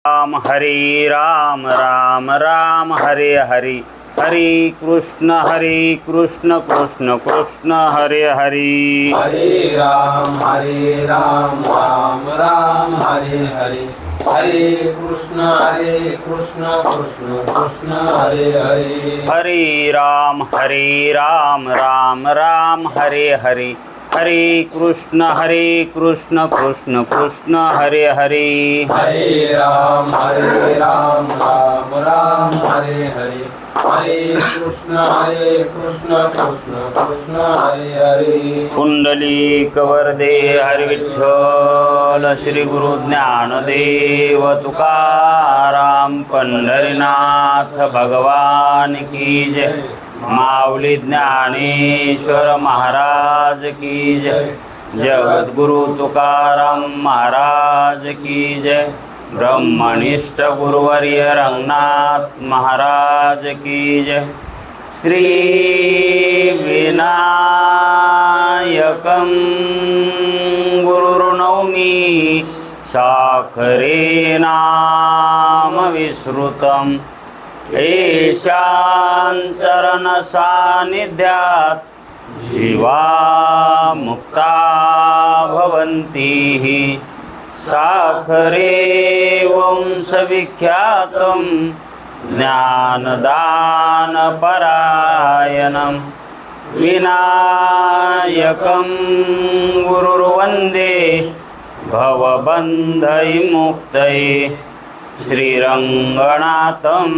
राम हरे राम राम राम हरे हरे हरे कृष्ण कृष्ण कृष्ण हरे हरे हरे राम राम राम हरे हरे हरे कृष्ण कृष्ण कृष्ण हरे हरे हरे राम राम राम हरे हरे हरे कृष्ण कृष्ण कृष्ण हरे हरे हरे राम राम राम हरे हरे हरे कृष्ण कृष्ण हरे हरे पुंडलिक वरदे हरि विठ्ठल श्री गुरु ज्ञानदेव तुकाराम पंढरीनाथ भगवान की जय माऊली ज्ञानेश्वर महाराज की जय जगद्गुरु तुकाराम महाराज की जय ब्रह्मनिष्ठ गुरुवर्य रंगनाथ महाराज की जय श्री विनायकं गुरुर्नौमि साखरे नाम विस्मृतम् येषां चरण सान्निध्यात् जीवा मुक्ता भवन्ति साखरे वंशविख्यातं ज्ञानदानपरायणं विनायकं गुरुर्वन्दे भवबन्धविमुक्तये श्रीरङ्गनाथं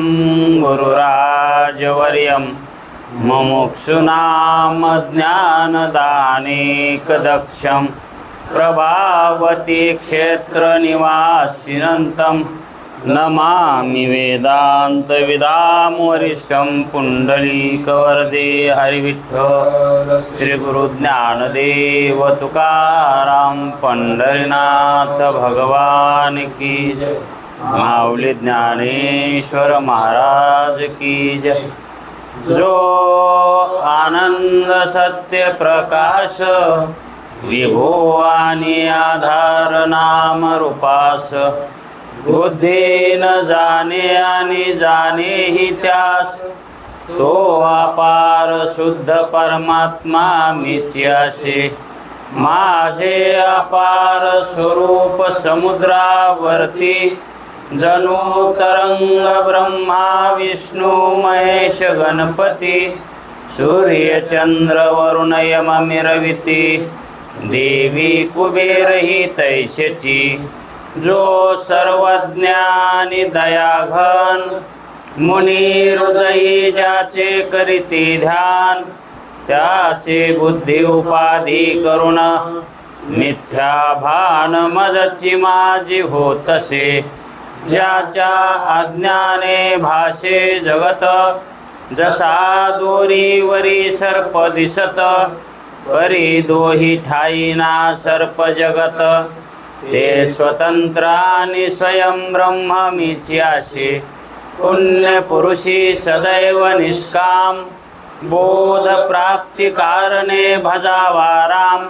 गुरुराजवर्यं मुमुक्षूणां ज्ञानदानेकदक्षं प्रभावती क्षेत्रनिवासिनं नमामि वेदान्तविदां वरिष्ठं पुण्डलीकवरदे हरिविठ्ठल श्री गुरु ज्ञानदेव तुकाराम पंढरीनाथ भगवान की जय माऊली ज्ञानेश्वर महाराज की जय जो आनंद सत्य प्रकाश विभो आणि आधार नाम रूपास बुद्धी न जाणे आणि जाणे ही त्यास तो अपार शुद्ध परमात्मा मीच्याशे माझे अपार स्वरूप समुद्रावरती जणू तरंग ब्रह्मा विष्णू महेश गणपती सूर्य चंद्र वरुण यम मिरविती देवी कुबेर ही तैशची जो सर्वज्ञानी दयाघन मुनी हृदयी ज्याचे करीती ध्यान त्याचे बुद्धी उपाधी करुण मिथ्या भान मजची माझी होतसे ज्याच्या अज्ञाने भाषे जगत जसा दोरीवरी सर्प दिसत परी दोही ठाईना सर्प जगत ते स्वतंत्र आणि स्वयं ब्रह्म मीच्याशे पुण्य पुरुषी सदैव निष्काम बोध प्राप्ती कारणे भजावा राम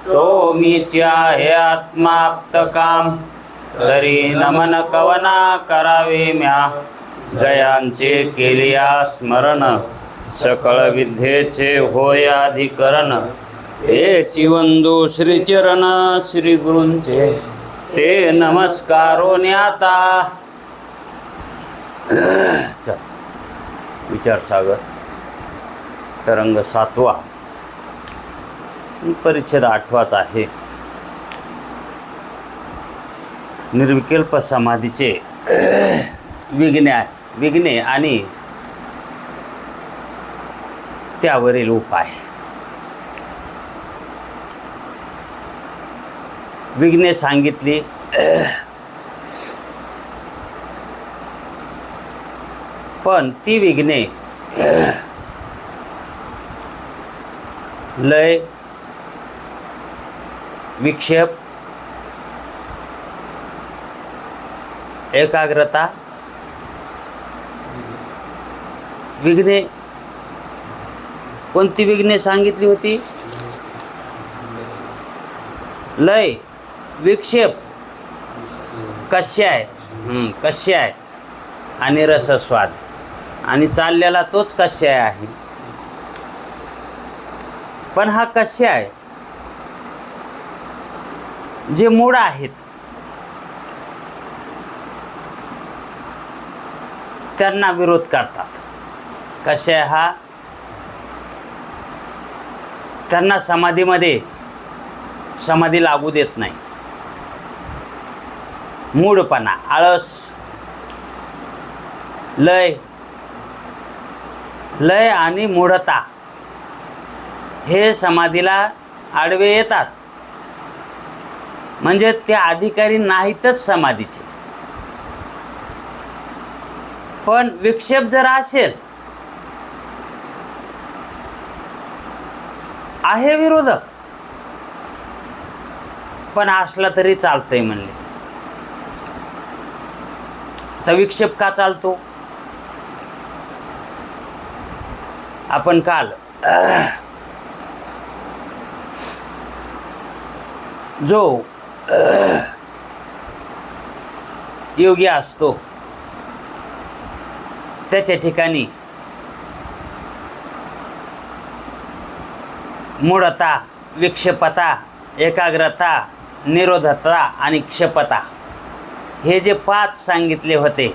तो मीच्या हे आत्माप्त काम तरी नमन कवना करावे म्या जयांचे केलिया स्मरण सकळ विद्येचे होय अधिकरण हे चिवंदू श्रीचरण श्री गुरूंचे ते नमस्कारो न्याता चल विचार सागर तरंग 7वा परिच्छेद 8वाच आहे निर्विकल्प समाधीचे विघ्ने आणि त्यावरील उपाय. विघ्ने सांगितली पण ती विघ्ने लय विक्षेप एकाग्रता विघ्ने कोणती विघ्ने सांगितली होती लय विक्षेप कशाय कश्य आहे आणि रसस्वाद, आणि चाललेला तोच कश्य आहे. पण हा कश्य आहे जे मूळ आहेत त्यांना विरोध करतात. कश्य हा त्यांना समाधी लागू देत नाही. मूढपणा, आळस, लय आणि मूढता हे समाधीला आडवे येतात. म्हणजे ते अधिकारी नाहीतच समाधीचे. पण विक्षेप जर असेल, आहे विरोधक, पण असला तरी चालतंय म्हणले. तर विक्षेप का चालतो? आपण काल जो योगी असतो त्याच्या ठिकाणी मूढता, विक्षेपता, एकाग्रता, निरोधता आणि क्षेपता हे जे 5 सांगितले होते,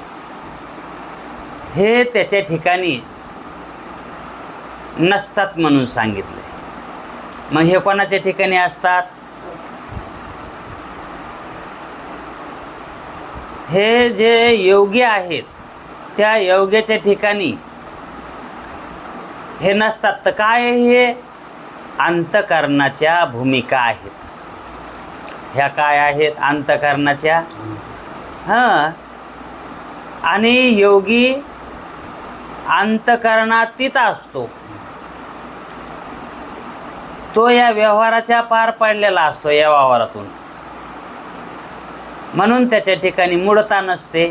हे त्याच्या ठिकाणी नसतात म्हणून सांगितले. मग हे कोणाच्या ठिकाणी असतात? हे जे योगी आहेत त्या योग्याच्या ठिकाणी हे नसतात. तर काय हे अंतःकरणाच्या भूमिका आहेत. ह्या काय आहेत? अंतःकरणाच्या. आणि योगी अंतःकरणातीत असतो. तो या व्यवहाराच्या पार पडलेला असतो, या व्यवहारातून. म्हणून त्याच्या ठिकाणी मूढता नसते,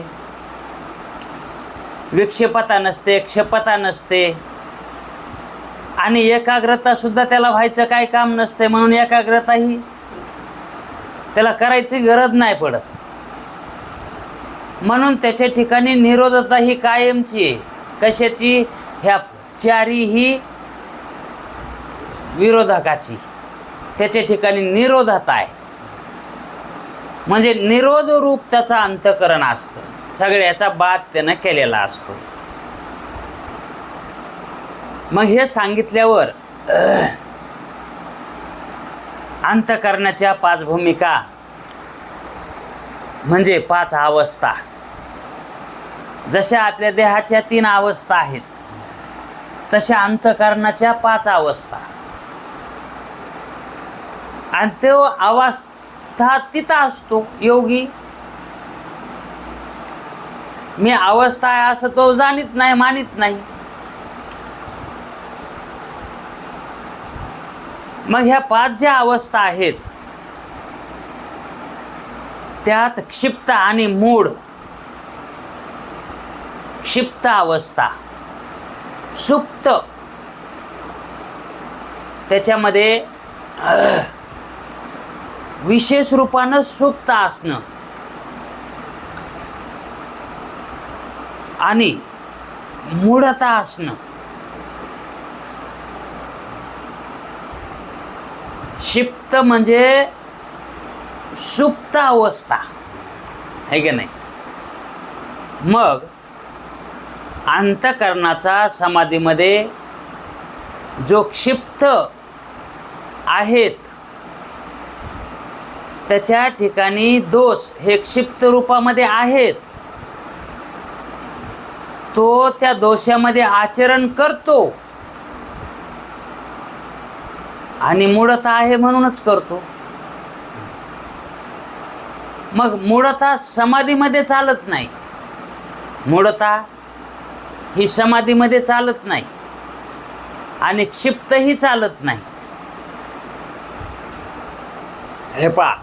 विक्षेपता नसते, क्षेपता नसते आणि एकाग्रता सुद्धा त्याला व्हायचं काय काम नसते. म्हणून एकाग्रता ही त्याला करायची गरज नाही पडत. म्हणून त्याच्या ठिकाणी निरोधता ही कायमची आहे. कशाची? ह्या चारीही विरोधकाची. त्याच्या ठिकाणी निरोधता आहे. म्हणजे निरोध रूप त्याचं अंतःकरण असतं. सगळ्याचा बाद त्यानं केलेला असतो. मग हे सांगितल्यावर अंतःकरणाच्या 5 भूमिका म्हणजे 5 अवस्था. जशा आपल्या देहाच्या 3 अवस्था आहेत, तशा अंतःकरणाच्या 5 अवस्था. आणि तो अवस्था तिथं असतो योगी. मी अवस्था आहे असं तो जाणीत नाही, मानित नाही. मग ह्या 5 ज्या अवस्था आहेत त्यात क्षिप्त आणि मूढ. क्षिप्त अवस्था, सुप्त, त्याच्यामध्ये विशेष रूपानं सुप्त असणं आणि मूढता असणं. क्षिप्त म्हणजे सुप्त अवस्था आहे की नाही. मग अंतःकरणाचा समाधीमध्ये जो क्षिप्त आहेत त्याच्या ठिकाणी दोष हे क्षिप्त रूपामध्ये आहेत. तो त्या दोषामध्ये आचरण करतो आणि मूढता आहे म्हणूनच करतो. मग मूढता समाधीमध्ये चालत नाही. मूढता ही समाधीमध्ये चालत नाही आणि क्षिप्तही चालत नाही. हे पहा,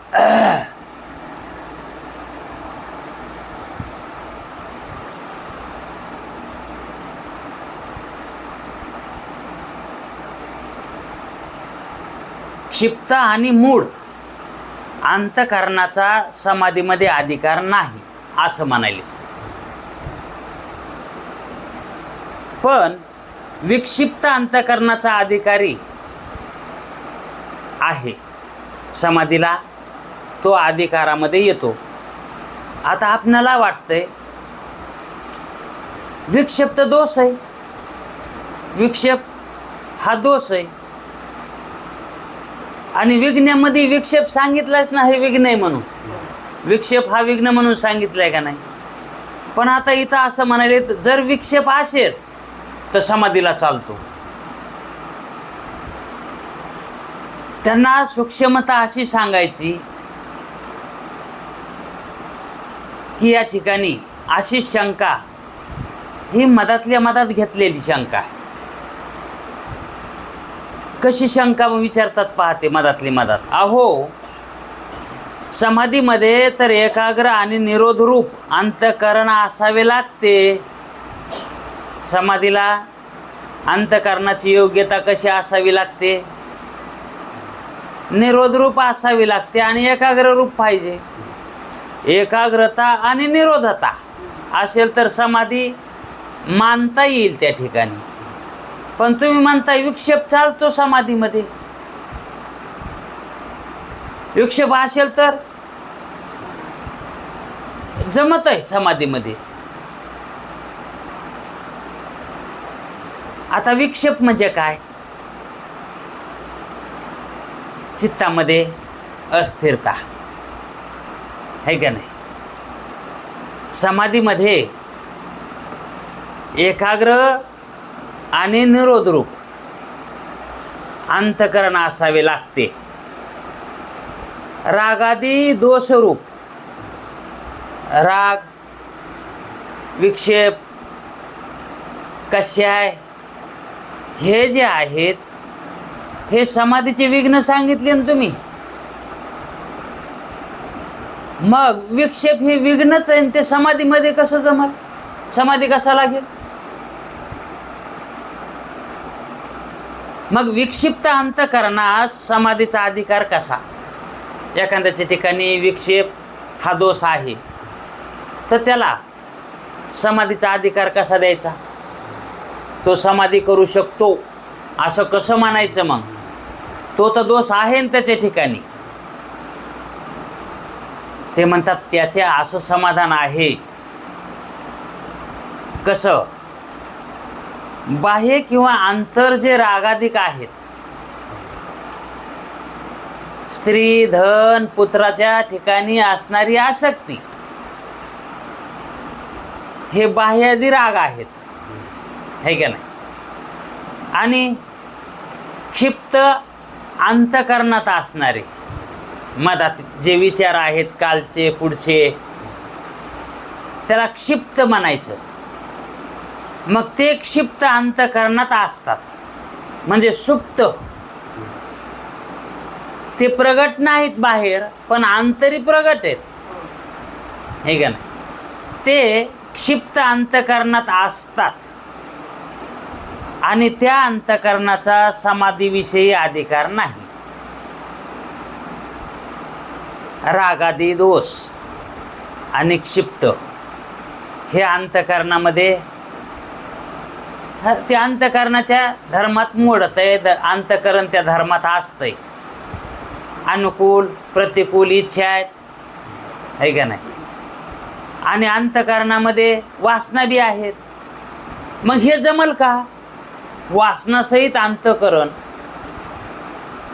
क्षिप्त आणि मूढ अंतःकरणाचा समाधीमध्ये अधिकार नाही. असं म्हणाले. पण विक्षिप्त अंतःकरणाचा अधिकारी आहे समाधीला, तो अधिकारामध्ये येतो. आता आपणाला वाटतंय विक्षेप तर दोष आहे, विक्षेप हा दोष आहे, आणि विघ्नामध्ये विक्षेप सांगितलाच ना, हे विघ्न आहे म्हणून. विक्षेप हा विघ्न म्हणून सांगितलंय का नाही. पण आता इथं असं म्हणाले, जर विक्षेप असेल तर समाधीला चालतो. त्यांना सूक्ष्मता अशी सांगायची की या ठिकाणी अशी शंका, ही मधातल्या मधात घेतलेली शंका आहे. कशी शंका विचारतात पाहते मधातली मधात. अहो, समाधीमध्ये तर एकाग्र आणि निरोधरूप अंतःकरण असावे लागते. समाधीला अंतःकरणाची योग्यता कशी असावी लागते? निरोधरूप असावी लागते आणि एकाग्र रूप पाहिजे. एकाग्रता आणि निरोधता असेल तर समाधी मानता येईल त्या ठिकाणी. पण तुम्ही म्हणताय विक्षेप चालतो समाधीमध्ये. विक्षेप असेल तर जमत आहे समाधीमध्ये. आता विक्षेप म्हणजे काय? चित्तामध्ये अस्थिरता आहे का नाही. समाधीमध्ये एकाग्र आणि निरोधरूप अंतःकरण असावे लागते. रागादी दोषरूप राग, विक्षेप, कषाय हे जे आहेत, हे समाधीचे विघ्न सांगितले ना तुम्ही. मग विक्षेप हे विघ्नच आहे, ते समाधीमध्ये कसं जमल? समाधी कसा लागेल? मग विक्षिप्त अंतःकरणास समाधीचा अधिकार कसा? एखाद्याच्या ठिकाणी विक्षेप हा दोष आहे, तर त्याला समाधीचा अधिकार कसा द्यायचा? तो समाधी करू शकतो असं कसं म्हणायचं? मग तो तर दोष आहे ना त्याच्या ठिकाणी. ते म्हणतात त्याचे असं समाधान आहे. कसं? बाह्य किंवा आंतर जे रागाधिक आहेत, स्त्री, धन, पुत्राच्या ठिकाणी असणारी आसक्ती, हे बाह्यादी राग आहेत, है का नाही. आणि क्षिप्त अंतःकरणात असणारे मधात जे विचार आहेत कालचे पुढचे, त्याला क्षिप्त म्हणायचं. मग ते क्षिप्त अंतःकरणात असतात, म्हणजे सुप्त. ते प्रगट नाहीत बाहेर, पण आंतरी प्रगट आहेत, हे का नाही. ते क्षिप्त अंतःकरणात असतात आणि त्या अंतःकरणाचा समाधीविषयी अधिकार नाही. रागादी दोष आणि क्षिप्त हे अंतःकरणामध्ये, ते अंतःकरणाच्या धर्मात मोडत आहे. अंतःकरण त्या धर्मात असतंय. अनुकूल प्रतिकूल इच्छा आहेत, है का नाही. आणि अंतःकरणामध्ये वासना बी आहेत. मग हे जमल का? वासनासहित अंतःकरण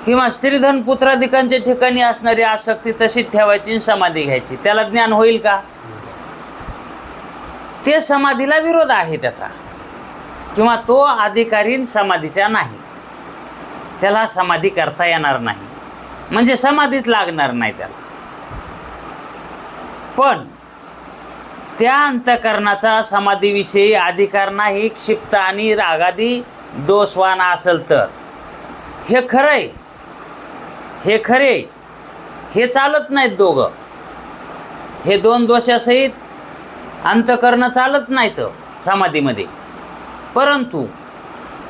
किंवा स्त्रीधन पुत्राधिकांच्या ठिकाणी असणारी आसक्ती तशीच ठेवायची, समाधी घ्यायची, त्याला ज्ञान होईल का? ते समाधीला विरोध आहे त्याचा, किंवा तो अधिकारी समाधीचा नाही, त्याला समाधी करता येणार नाही, म्हणजे समाधीत लागणार नाही त्याला. पण त्या अंतःकरणाचा समाधीविषयी अधिकार नाही क्षिप्त आणि रागादी दोषवान असेल तर. हे खरंय, हे खरे, हे चालत नाहीत दोघं. हे दोन दोषासहित अंतःकरण चालत नाहीत समाधीमध्ये. परंतु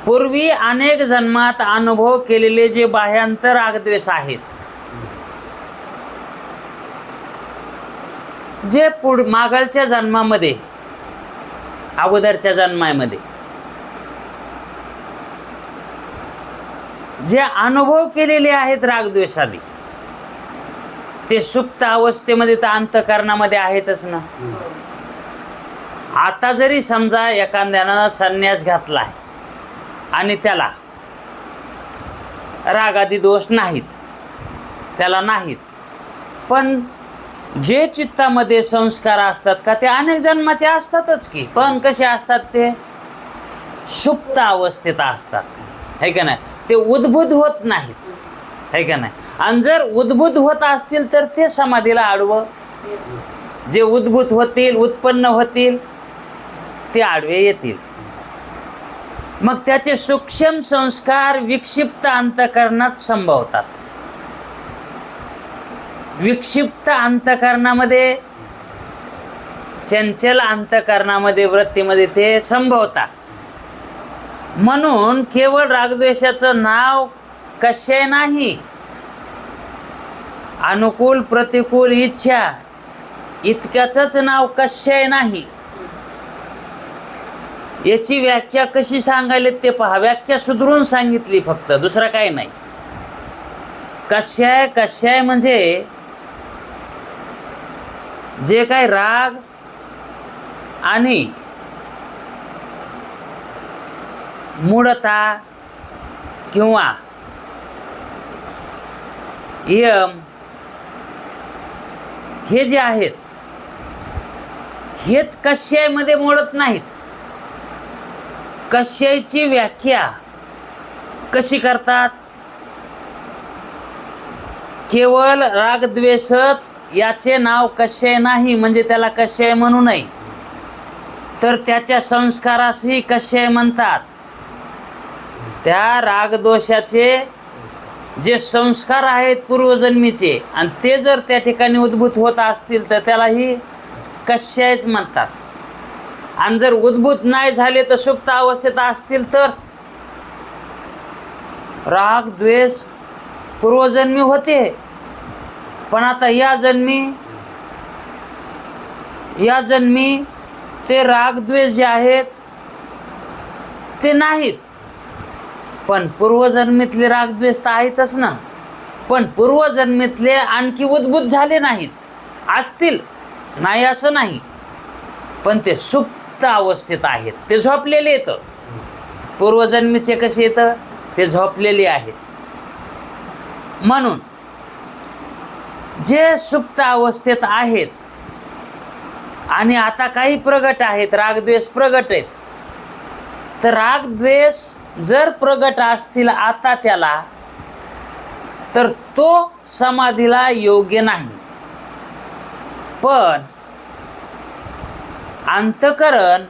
पूर्वी अनेक जन्मात अनुभव केलेले जे बाह्यांतर रागद्वेष आहेत, जे मागलच्या जन्मामध्ये, अगोदरच्या जन्मामध्ये जे अनुभव केलेले आहेत रागद्वेषादी, ते सुप्त अवस्थेमध्ये तर अंतःकरणामध्ये आहेतच ना. आता जरी समजा एखाद्यानं संन्यास घातलाय आणि त्याला रागादी दोष नाहीत, त्याला नाहीत, पण जे चित्तामध्ये संस्कार असतात का ते अनेक जन्माचे असतातच की. पण कसे असतात? ते सुप्त अवस्थेत असतात, है का नाही. ते उद्भूत होत नाहीत, है का नाही. आणि जर उद्भूत होत असतील तर ते समाधीला आडवं, जे उद्भूत होतील, उत्पन्न होतील, ते आडवे येतील. मग त्याचे सूक्ष्म संस्कार विक्षिप्त अंतःकरणात संभवतात. विक्षिप्त अंतःकरणामध्ये, चंचल अंतःकरणामध्ये, वृत्तीमध्ये ते संभवतात. म्हणून केवळ रागद्वेषाचं नाव कसे नाही, अनुकूल प्रतिकूल इच्छा इतक्याच नाव कसे नाही. याची व्याख्या कशी सांगायला ते पहा. व्याख्या सुधरून सांगितली फक्त, दुसरा काही नाही. कशाय म्हणजे जे काही राग आणि मूढता किंवा यम हे जे आहेत, हेच कशायमध्ये मोडत नाहीत. कशायची व्याख्या कशी करतात? केवळ रागद्वेषच याचे नाव कशाय नाही, म्हणजे त्याला कशाय म्हणू नये, तर त्याच्या संस्कारासही कशाय म्हणतात. त्या रागदोषाचे जे संस्कार आहेत पूर्वजन्मीचे, आणि ते जर त्या ठिकाणी उद्भूत होत असतील तर त्यालाही कशायच म्हणतात. आणि जर उद्भूत नाही झाले तर सुप्त अवस्थेत असतील तर राग द्वेष पूर्वजन्मी होते, पण आता या जन्मी ते राग द्वेष जे आहेत ते नाहीत. पण पूर्वजन्मीतले रागद्वेष तर आहेतच ना. पण पूर्वजन्मीतले आणखी उद्भूत झाले नाहीत. असतील, नाही असं नाही, पण ते सुप्त अवस्थेत आहेत, ते झोपलेले येतं. पूर्वजन्मीचे कसे येतं? ते झोपलेले आहेत. म्हणून जे सुप्त अवस्थेत आहेत आणि आता काही प्रगट आहेत, रागद्वेष प्रगट आहेत, तर रागद्वेष जर प्रगट असतील आता त्याला, तर तो समाधीला योग्य नाही. पण अंतःकरण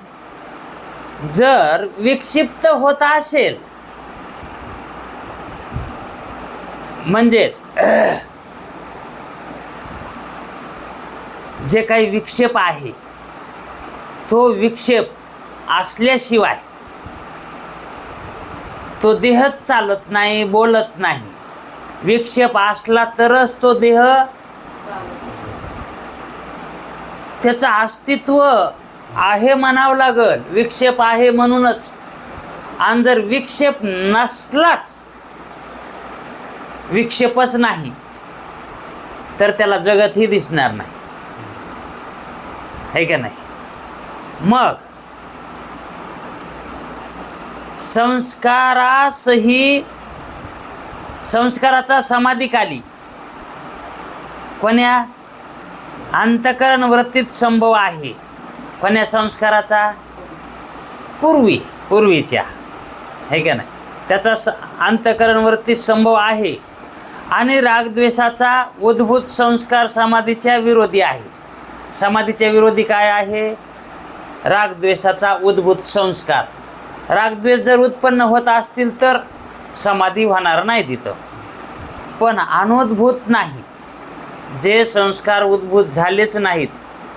जर विक्षिप्त होत असेल, म्हणजेच जे काही विक्षेप आहे तो विक्षेप असल्याशिवाय तो देहच चालत नाही, बोलत नाही. विक्षेप असला तरच तो देह, त्याचं अस्तित्व आहे म्हणावं लागल. विक्षेप आहे म्हणूनच. आणि जर विक्षेप नसलाच, विक्षेपच नाही, तर त्याला जगतही दिसणार नाही, है का नाही. मग संस्काराचा समाधीकाली कोण्या अंतःकरण वृत्तीत संभव आहे. कोण्या संस्काराचा? पूर्वीच्या, है का नाही. त्याचा अंतःकरण वृत्तीत संभव आहे. आणि रागद्वेषाचा उद्भूत संस्कार समाधीच्या विरोधी आहे. समाधीच्या विरोधी काय आहे? रागद्वेषाचा उद्भूत संस्कार. रागद्वेष जर उत्पन्न होत असतील तर समाधी होणार नाही तिथं. पण अनुद्भूत नाही, जे संस्कार उद्भूत झालेच नाहीत,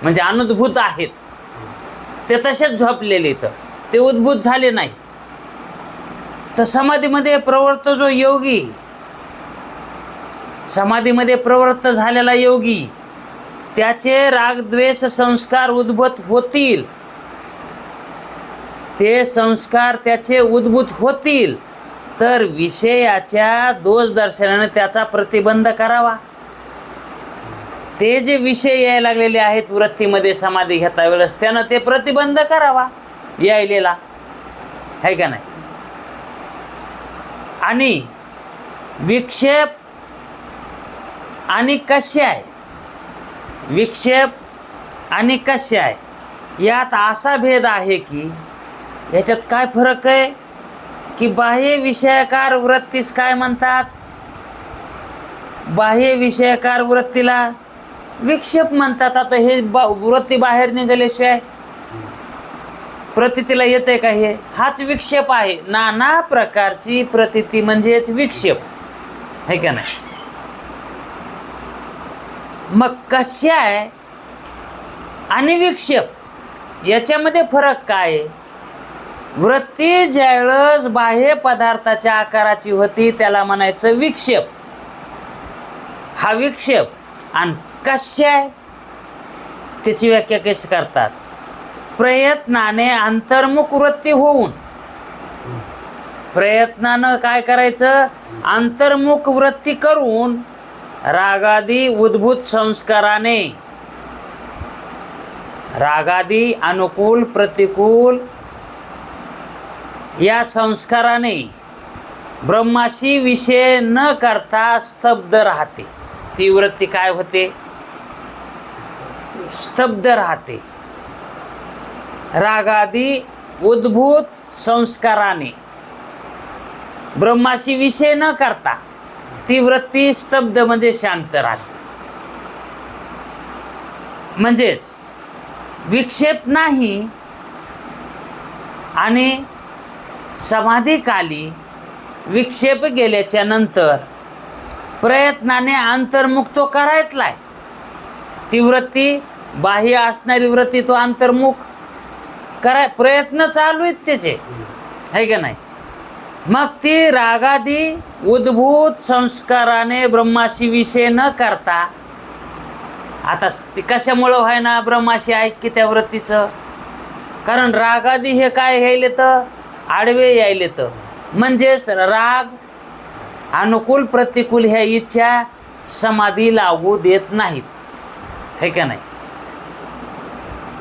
म्हणजे अनुद्भूत आहेत, ते तसेच झोपलेले, तर ते उद्भूत झाले नाही, तर समाधीमध्ये प्रवृत्त जो योगी, समाधीमध्ये प्रवृत्त झालेला योगी, त्याचे रागद्वेष संस्कार उद्भूत होतील, ते संस्कार त्याचे उद्भूत होतील, तर विषयाच्या दोष दर्शनाने त्याचा प्रतिबंध करावा. ते जे विषय यायला लागलेले आहेत वृत्तीमध्ये समाधी घेता वेळेस, त्यानं ते प्रतिबंध करावा यायलेला, आहे का नाही. आणि विक्षेप आणि कषाय, विक्षेप आणि कषाय यात असा भेद आहे की याच्यात काय फरक आहे की बाह्य विषयकार वृत्तीस काय म्हणतात, बाह्य विषयकार वृत्तीला विक्षेप म्हणतात. आता हे वृत्ती बाहेर निघाल्याशिवाय प्रतीतीला येते का, हे हाच विक्षेप आहे. नाना प्रकारची प्रतीती म्हणजेच विक्षेप, आहे का नाही. मग कषाय आणि विक्षेप याच्यामध्ये फरक काय. वृत्ती ज्यावेळेस बाह्य पदार्थाच्या आकाराची होती त्याला म्हणायचं विक्षेप, हा विक्षेप. आणि कषाय त्याची व्याख्या कशी करतात, प्रयत्नाने अंतर्मुख वृत्ती होऊन, प्रयत्नानं काय करायचं, अंतर्मुख वृत्ती करून रागादी उद्भूत संस्काराने, रागादी अनुकूल प्रतिकूल या संस्काराने ब्रह्माशी विषय न करता स्तब्ध राहते. ती वृत्ती काय होते, स्तब्ध राहते. रागादी उद्भूत संस्काराने ब्रह्माशी विषय न करता ती वृत्ती स्तब्ध म्हणजे शांत राहते. म्हणजेच विक्षेप नाही. आणि समाधीकाली विक्षेप गेल्याच्या नंतर प्रयत्नाने अंतर्मुख तो करायतलाय. ती वृत्ती बाह्य असणारी वृत्ती तो अंतर्मुख प्रयत्न चालू आहेत त्याचे, आहे का नाही. मग ती रागादी उद्भूत संस्काराने ब्रह्माशी विषय न करता, आता ती कशामुळं व्हाय ना ब्रह्माशी ऐक्य त्या वृत्तीचं, कारण रागादी हे काय यायले तर आडवे यायले तर, म्हणजेच राग अनुकूल प्रतिकूल ह्या इच्छा समाधी लागू देत नाहीत, है का नाही.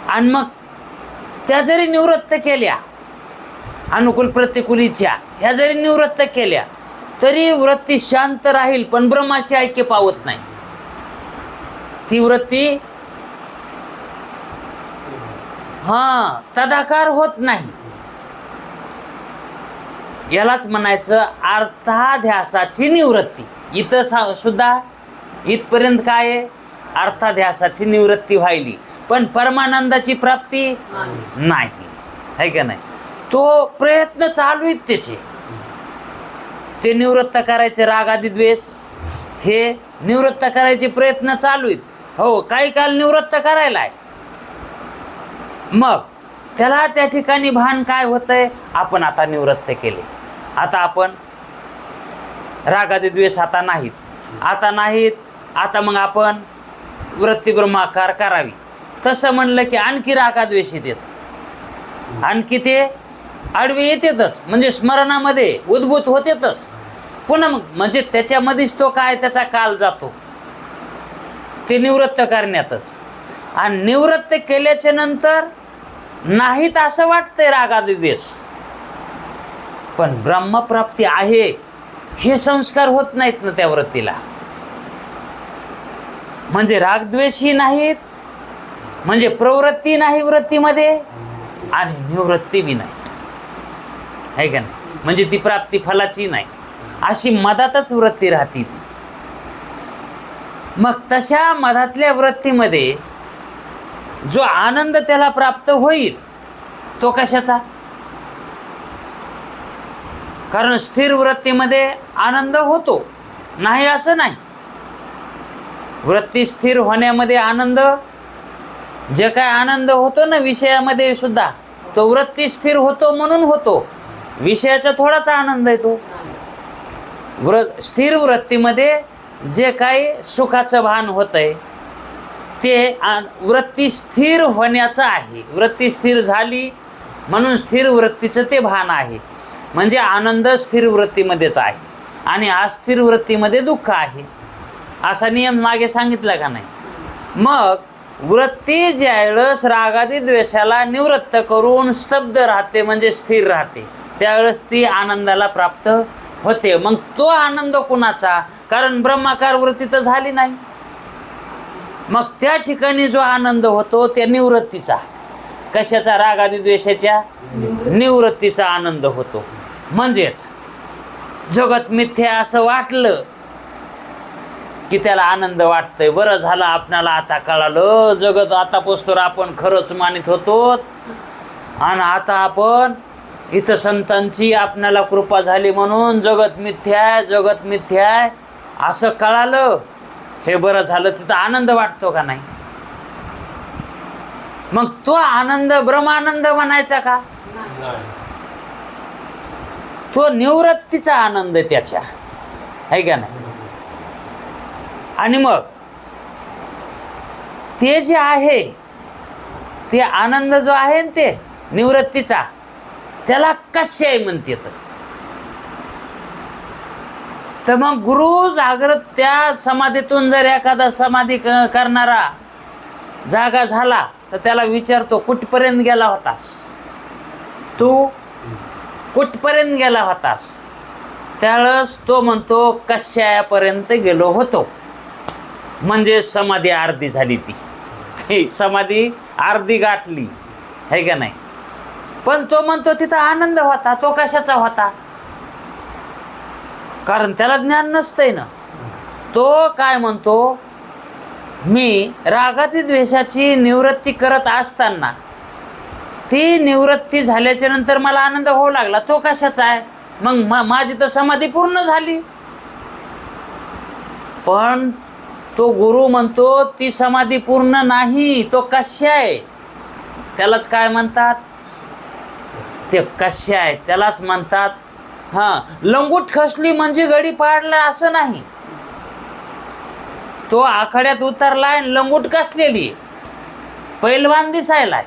आणि मग त्या जरी निवृत्त केल्या, अनुकूल प्रतिकूल इच्छा ह्या जरी निवृत्त केल्या तरी वृत्ती शांत राहील, पण ब्रह्माशी ऐक्य पावत नाही. ती वृत्ती तदाकार होत नाही. यालाच म्हणायचं अर्थाध्यासाची निवृत्ती. इथं सुद्धा इथपर्यंत काय आहे, अर्थाध्यासाची निवृत्ती व्हायली, पण परमानंदाची प्राप्ती नाही, है का नाही. तो प्रयत्न चालू आहेत त्याचे, ते निवृत्त करायचे रागादी द्वेष हे निवृत्त करायचे प्रयत्न चालू आहेत. हो, काही काल निवृत्त करायला आहे. मग त्याला त्या ठिकाणी भान काय होतंय, आपण आता निवृत्त केले, आता आपण रागादी द्वेष आता नाहीत, आता मग आपण वृत्ती ब्रह्माकार करावी. तसं म्हणलं की आणखी रागाद्वेषित येतं, आणखी ते आडवे येतेतच, म्हणजे स्मरणामध्ये उद्भूत होतेतच. पुन्हा मग म्हणजे त्याच्यामध्येच तो काय त्याचा काल जातो ते निवृत्त करण्यातच. आणि निवृत्त केल्याच्या नंतर नाहीत असं वाटतंय रागादी द्वेष, पण ब्रह्मप्राप्ती आहे हे संस्कार होत नाहीत ना त्या वृत्तीला. म्हणजे रागद्वेषही नाहीत, म्हणजे प्रवृत्ती नाही वृत्तीमध्ये, आणि निवृत्ती बी नाही, आहे का नाही. म्हणजे ती प्राप्ती फलाची नाही, अशी मधातच वृत्ती राहते ती. मग तशा मधातल्या वृत्तीमध्ये जो आनंद त्याला प्राप्त होईल तो कशाचा, कारण स्थिर वृत्तीमध्ये आनंद होतो, नाही असं नाही. वृत्ती स्थिर होण्यामध्ये आनंद, जे काय आनंद होतो ना विषयामध्ये सुद्धा, तो वृत्ती स्थिर होतो म्हणून होतो. विषयाचा थोडाच आनंद आहे तो. स्थिर वृत्तीमध्ये जे काही सुखाचं भान होतंय वृत्ती स्थिर होण्याचं आहे. वृत्ती स्थिर झाली म्हणून स्थिर वृत्तीचं ते भान आहे. म्हणजे आनंद स्थिर वृत्तीमध्येच आहे आणि अस्थिर वृत्तीमध्ये दुःख आहे, असा नियम मागे सांगितला का नाही. मग वृत्ती ज्यावेळेस रागादी द्वेषाला निवृत्त करून स्तब्ध राहते म्हणजे स्थिर राहते, त्यावेळेस ती आनंदाला प्राप्त होते. मग तो आनंद कुणाचा? कारण ब्रह्माकार वृत्ती तर झाली नाही. मग त्या ठिकाणी जो आनंद होतो त्या निवृत्तीचा, कशाचा? रागादी द्वेषाच्या निवृत्तीचा आनंद होतो. म्हणजेच जगत मिथ्या असं वाटलं की त्याला आनंद वाटतंय. बरं झालं आपणाला आता कळालं, जगत आता पोचतो आपण खरंच मानित होतो आणि आता आपण इथं संतांची आपणाला कृपा झाली म्हणून जगत मिथ्या जगत मिथ्या असं कळालं. हे बरं झालं, तिथं आनंद वाटतो का नाही? मग तो आनंद ब्रह्मानंद म्हणायचा का? तो निवृत्तीचा आनंद त्याच्या, आहे का नाही? आणि मग ते जे आहे ते आनंद जो आहे ना ते निवृत्तीचा, त्याला कशाय म्हणते? तर मग गुरु जागृत त्या समाधीतून जर एखादा समाधी करणारा जागा झाला तर त्याला विचारतो, कुठपर्यंत गेला होतास तू? कुठपर्यंत गेला होतास? त्यावेळेस तो म्हणतो, कशापर्यंत गेलो होतो. म्हणजे समाधी अर्धी झाली, ती समाधी अर्धी गाठली, है का नाही? पण तो म्हणतो तिथं आनंद होता. तो कशाचा होता? कारण त्याला ज्ञान नसतंय ना. तो काय म्हणतो, मी रागाती द्वेषाची निवृत्ती करत असताना ती निवृत्ती झाल्याच्या नंतर मला आनंद होऊ लागला. तो कशाचा आहे? मग माझी तर समाधी पूर्ण झाली. पण तो गुरु म्हणतो ती समाधी पूर्ण नाही. तो कशा आहे त्यालाच काय म्हणतात? ते कशा आहे त्यालाच म्हणतात. हां, लंगूट खसली म्हणजे गडी पाडला असं नाही. तो आखाड्यात उतरलाय, लंगूट कसलेली, पैलवान दिसायलाय,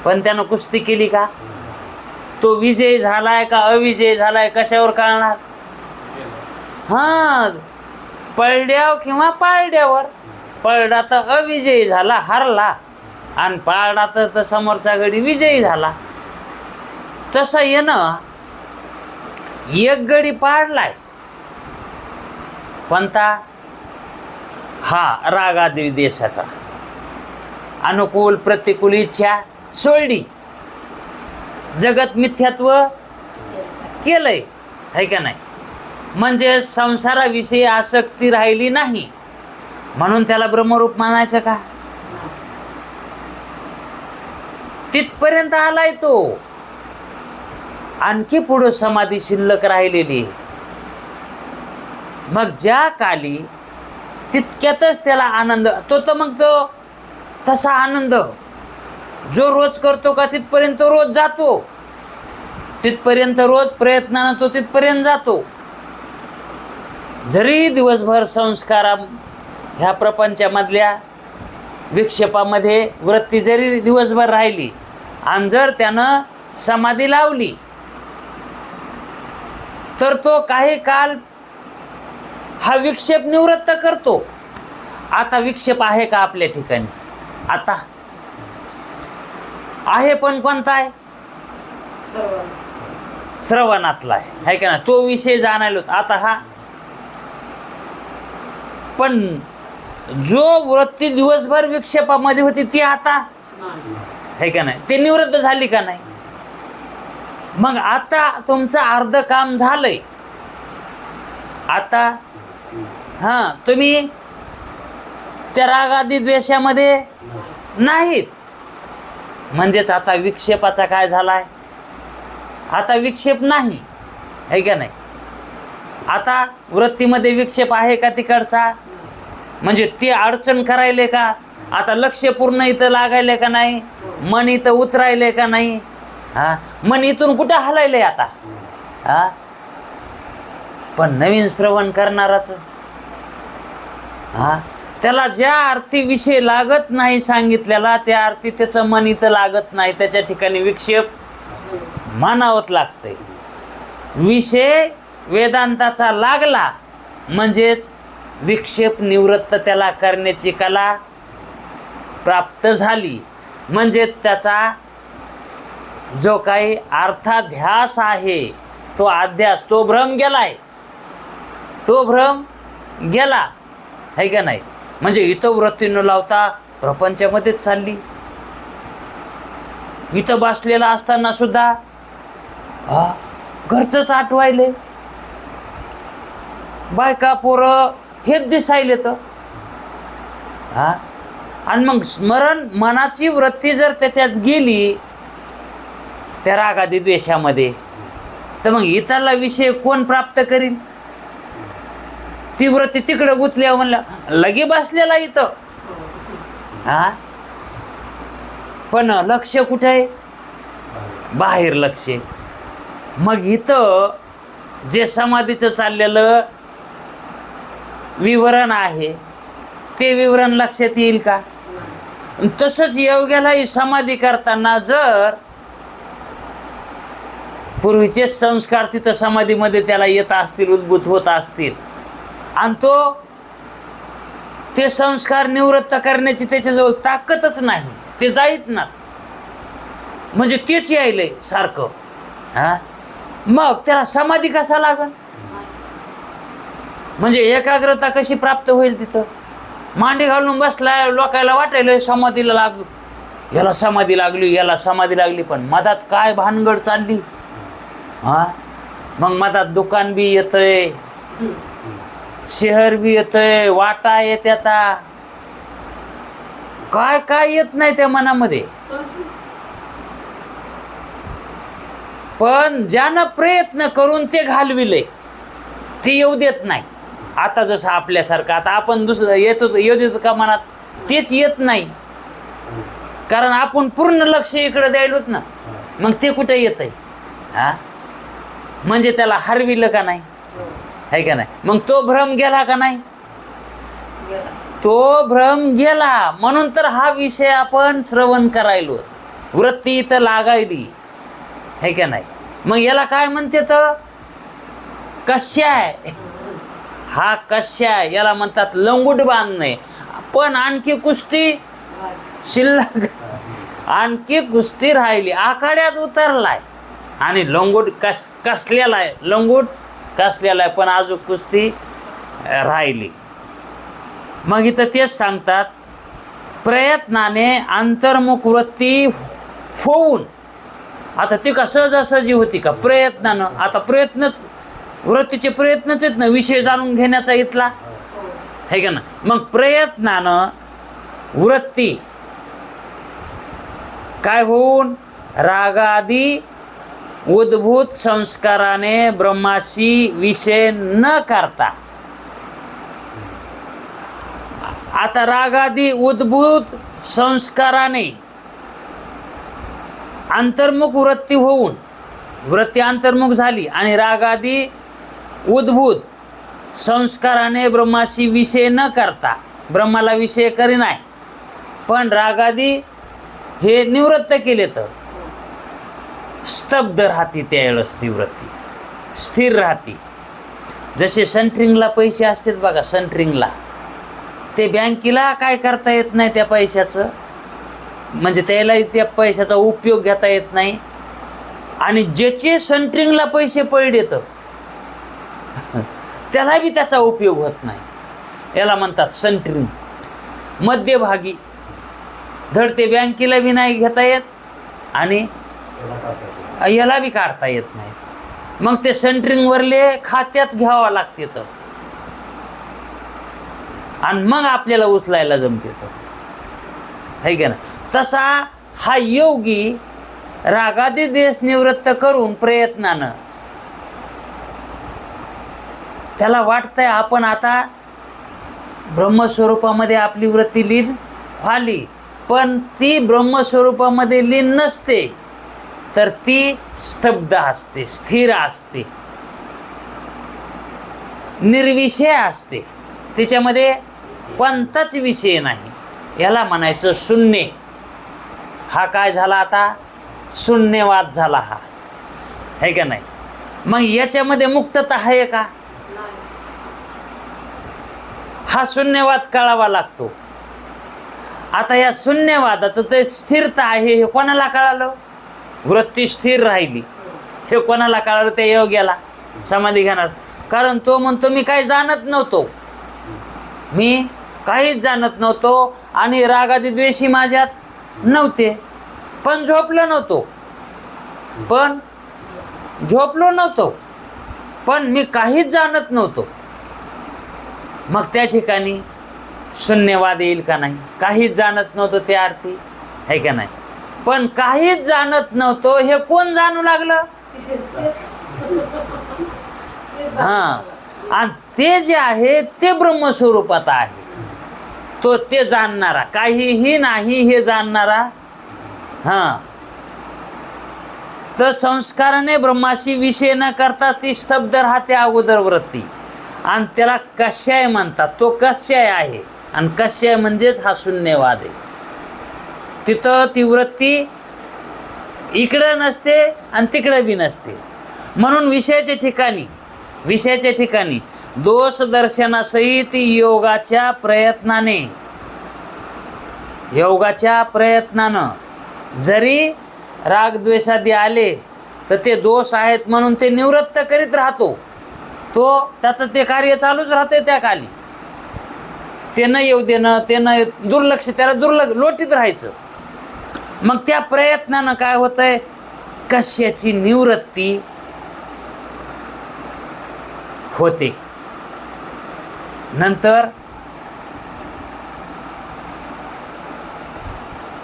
पण त्यानं कुस्ती केली का? तो विजय झालाय का अविजय झालाय कशावर कळणार? हां, पळड्यावर किंवा पाळड्यावर. पळडा तर अविजयी झाला, हरला, आणि पाळडा तर समोरचा गडी विजयी झाला. तसं येणं, एक गडी पाडलाय कोणता? हा रागादी देशाचा. अनुकूल प्रतिकूल इच्छा सोडली, जगत मिथ्यात्व केलंय, है का नाही? म्हणजे संसाराविषयी आसक्ती राहिली नाही, म्हणून त्याला ब्रह्मरूप मानायचं का? तिथपर्यंत आलाय तो. आणखी पुढं समाधी शिल्लक राहिलेली. मग ज्या काली तितक्यातच त्याला आनंद, तो तर मग तो तसा आनंद जो रोज करतो का तिथपर्यंत रोज जातो, तिथपर्यंत रोज प्रयत्नानं तो तिथपर्यंत जातो. जरी दिवसभर संस्कारा ह्या प्रपंचामधल्या विक्षेपामध्ये वृत्ती जरी दिवसभर राहिली आणि जर त्यानं समाधी लावली तर तो काही काल हा विक्षेप निवृत्त करतो. आता विक्षेप आहे का आपल्या ठिकाणी? आता आहे, पण कोणता आहे? श्रवणातला आहे का ना? तो विषय जाणायला आता हा. पण जो वृत्ती दिवसभर विक्षेपामध्ये होती ती आता आहे का नाही? ती निवृत्त झाली का नाही? मग आता तुमचं अर्ध काम झालंय. आता हां, तुम्ही त्या रागादी द्वेषामध्ये नाहीत. म्हणजेच आता विक्षेपाचा काय झालाय? आता विक्षेप नाही, आहे का नाही? आता वृत्तीमध्ये विक्षेप आहे का तिकडचा? म्हणजे ते अडचण करायले का? आता लक्ष पूर्ण इथं लागायले का नाही? मन इथं उतरायले का नाही? हा, मन इथून कुठं हलायलंय आता? हा, पण नवीन श्रवण करणाराच, हा, त्याला ज्या अर्थी विषय लागत नाही सांगितलेला त्या अर्थी त्याचं मन इथं लागत नाही, त्याच्या ठिकाणी विक्षेप मानावत लागतंय. विषय वेदांताचा लागला म्हणजेच विक्षेप निवृत्त त्याला करण्याची कला प्राप्त झाली, म्हणजे त्याचा जो काही अर्थाध्यास आहे तो अध्यास, तो भ्रम गेलाय, तो भ्रम गेला है का नाही. म्हणजे इथं वृत्ती न लावता प्रपंचामध्येच चालली, इथं बसलेला असताना सुद्धा घरचंच आठवायले, बायका पोरं हेच दिसायले तर आणि मग स्मरण मनाची वृत्ती जर त्याच्यात गेली त्या रागादी द्वेषामध्ये, तर मग इतरला विषय कोण प्राप्त करील. ती वृत्ती तिकडे गुंतल्यावर म्हणलं लगे बसलेला इथं पण लक्ष कुठे आहे, बाहेर लक्ष. मग इथं जे समाधीचं चाललेलं विवरण आहे ते विवरण लक्षात येईल का. तसंच योग्यालाही समाधी करताना जर पूर्वीचे संस्कार तिथं समाधीमध्ये त्याला येत असतील, उद्भूत होत असतील, आणि तो ते संस्कार निवृत्त करण्याची त्याच्याजवळ ताकदच नाही, ते जाईत ना, म्हणजे तेच यायलंय सारखं. मग त्याला समाधी कसा लागल, म्हणजे एकाग्रता कशी प्राप्त होईल. तिथं मांडी घालून बसलाय, लोकायला वाटायला समाधीला लागू, याला समाधी लागली, याला समाधी लागली, पण मधात काय भानगड चालली. मग मधात दुकान बी येतंय, शहर बी येतंय, वाटा येते, आता काय काय येत नाही त्या मनामध्ये. पण ज्यानं प्रयत्न करून ते घालविले ते येऊ देत नाही. आता जसं आपल्यासारखं आता आपण दुसरं येत देतो का मनात, तेच येत नाही, कारण आपण पूर्ण लक्ष इकडे द्यायलोत ना. मग ते कुठे येत आहे, म्हणजे त्याला हरविलं का नाही, आहे का नाही. मग तो भ्रम गेला का नाही, तो भ्रम गेला. म्हणून तर हा विषय आपण श्रवण करायलो, वृत्ती इथं लागायली, है का नाही. मग याला काय म्हणते तर कशाय, हा कशाय याला म्हणतात लंगूट बांधणे. पण आणखी कुस्ती शिल्लक, आणखी कुस्ती राहिली, आखाड्यात उतरलाय आणि लंगूट कसलेला आहे, लंगूट कसलेला आहे, पण अजून कुस्ती राहिली. मग इथं तेच सांगतात, प्रयत्नाने अंतर्मुख वृत्ती होऊन, आता ती का सहजासहजी होती का, प्रयत्नानं. आता प्रयत्न वृत्तीचे प्रयत्नच आहेत ना विषय जाणून घेण्याचा इथला, है का ना. मग प्रयत्नानं वृत्ती काय होऊन, रागादी उद्भूत संस्काराने ब्रह्माशी विषय न करता. आता रागादी उद्भूत संस्काराने अंतर्मुख वृत्ती होऊन, वृत्ती अंतर्मुख झाली आणि रागादी उद्भूत संस्काराने ब्रह्माशी विषय न करता, ब्रह्माला विषय करी नाही, पण रागादी हे निवृत्त केले तर स्तब्ध राहती, त्यावेळेस ती वृत्ती स्थिर राहती. जसे सेंट्रिंगला पैसे असतात बघा, सेंट्रिंगला ते बँकेला काय करता येत नाही त्या पैशाचं, म्हणजे त्याला त्या पैशाचा उपयोग घेता येत नाही. आणि ज्याचे सेंट्रिंगला पैसे पडलेत त्याला बी त्याचा उपयोग होत नाही. याला म्हणतात सेंट्रिंग, मध्यभागी. धड ते बँकेला बी नाही घेता येत आणि याला बी काढता येत नाही. मग ते सेंट्रिंगवरले खात्यात घ्यावं लागते तर, आणि मग आपल्याला उचलायला जमते तर, है का ना. तसा हा योगी रागादी देश निवृत्त करून प्रयत्नानं त्याला वाटतंय आपण आता ब्रह्मस्वरूपामध्ये आपली वृत्ती लीन व्हाली, पण ती ब्रह्मस्वरूपामध्ये लीन नसते, तर ती स्तब्ध असते, स्थिर असते, निर्विषय असते. तिच्यामध्ये कोणताच विषय नाही, याला म्हणायचं शून्य. हा काय झाला आता? शून्यवाद झाला हा, है का नाही? मग याच्यामध्ये मुक्तता आहे का? हा शून्यवाद कळावा लागतो. आता या शून्यवादाचं ते स्थिरता आहे हे कोणाला कळालं? वृत्ती स्थिर राहिली हे कोणाला कळालं? ते योग्याला, समाधी घेणार. कारण तो म्हणतो मी काही जाणत नव्हतो, मी काहीच जाणत नव्हतो आणि रागादी द्वेषी माझ्यात नव्हते, पण झोपलो नव्हतो, पण मी काहीच जाणत नव्हतो. मग त्या ठिकाणी शून्यवाद येईल का नाही? काहीच जाणत नव्हतं त्या अर्थी, है का नाही? पण काहीच जाणत नव्हतो हे कोण जाणू लागलं? हा, आणि ते जे आहे ते ब्रह्मस्वरूपात आहे, तो ते जाणणारा, काहीही नाही हे जाणणारा. हा, तर संस्काराने ब्रह्माशी विषय न करता ती स्तब्ध राहते अगोदर वृत्ती, आणि त्याला कशाय म्हणतात. तो कशाय आहे, आणि कशाय म्हणजेच हा शून्यवाद आहे. तिथं ती वृत्ती इकडं नसते आणि तिकडं बी नसते. म्हणून विषयाच्या ठिकाणी दोष दर्शनासहित योगाच्या प्रयत्नानं जरी रागद्वेषादी आले तर ते दोष आहेत म्हणून ते निवृत्त करीत राहतो. तो त्याचं ते कार्य चालूच राहते त्या काली. ते न येऊ देणं, ते न दुर्लक्ष, त्याला लोटीत राहायचं. मग त्या प्रयत्नानं काय होतंय? कशाची निवृत्ती होते. नंतर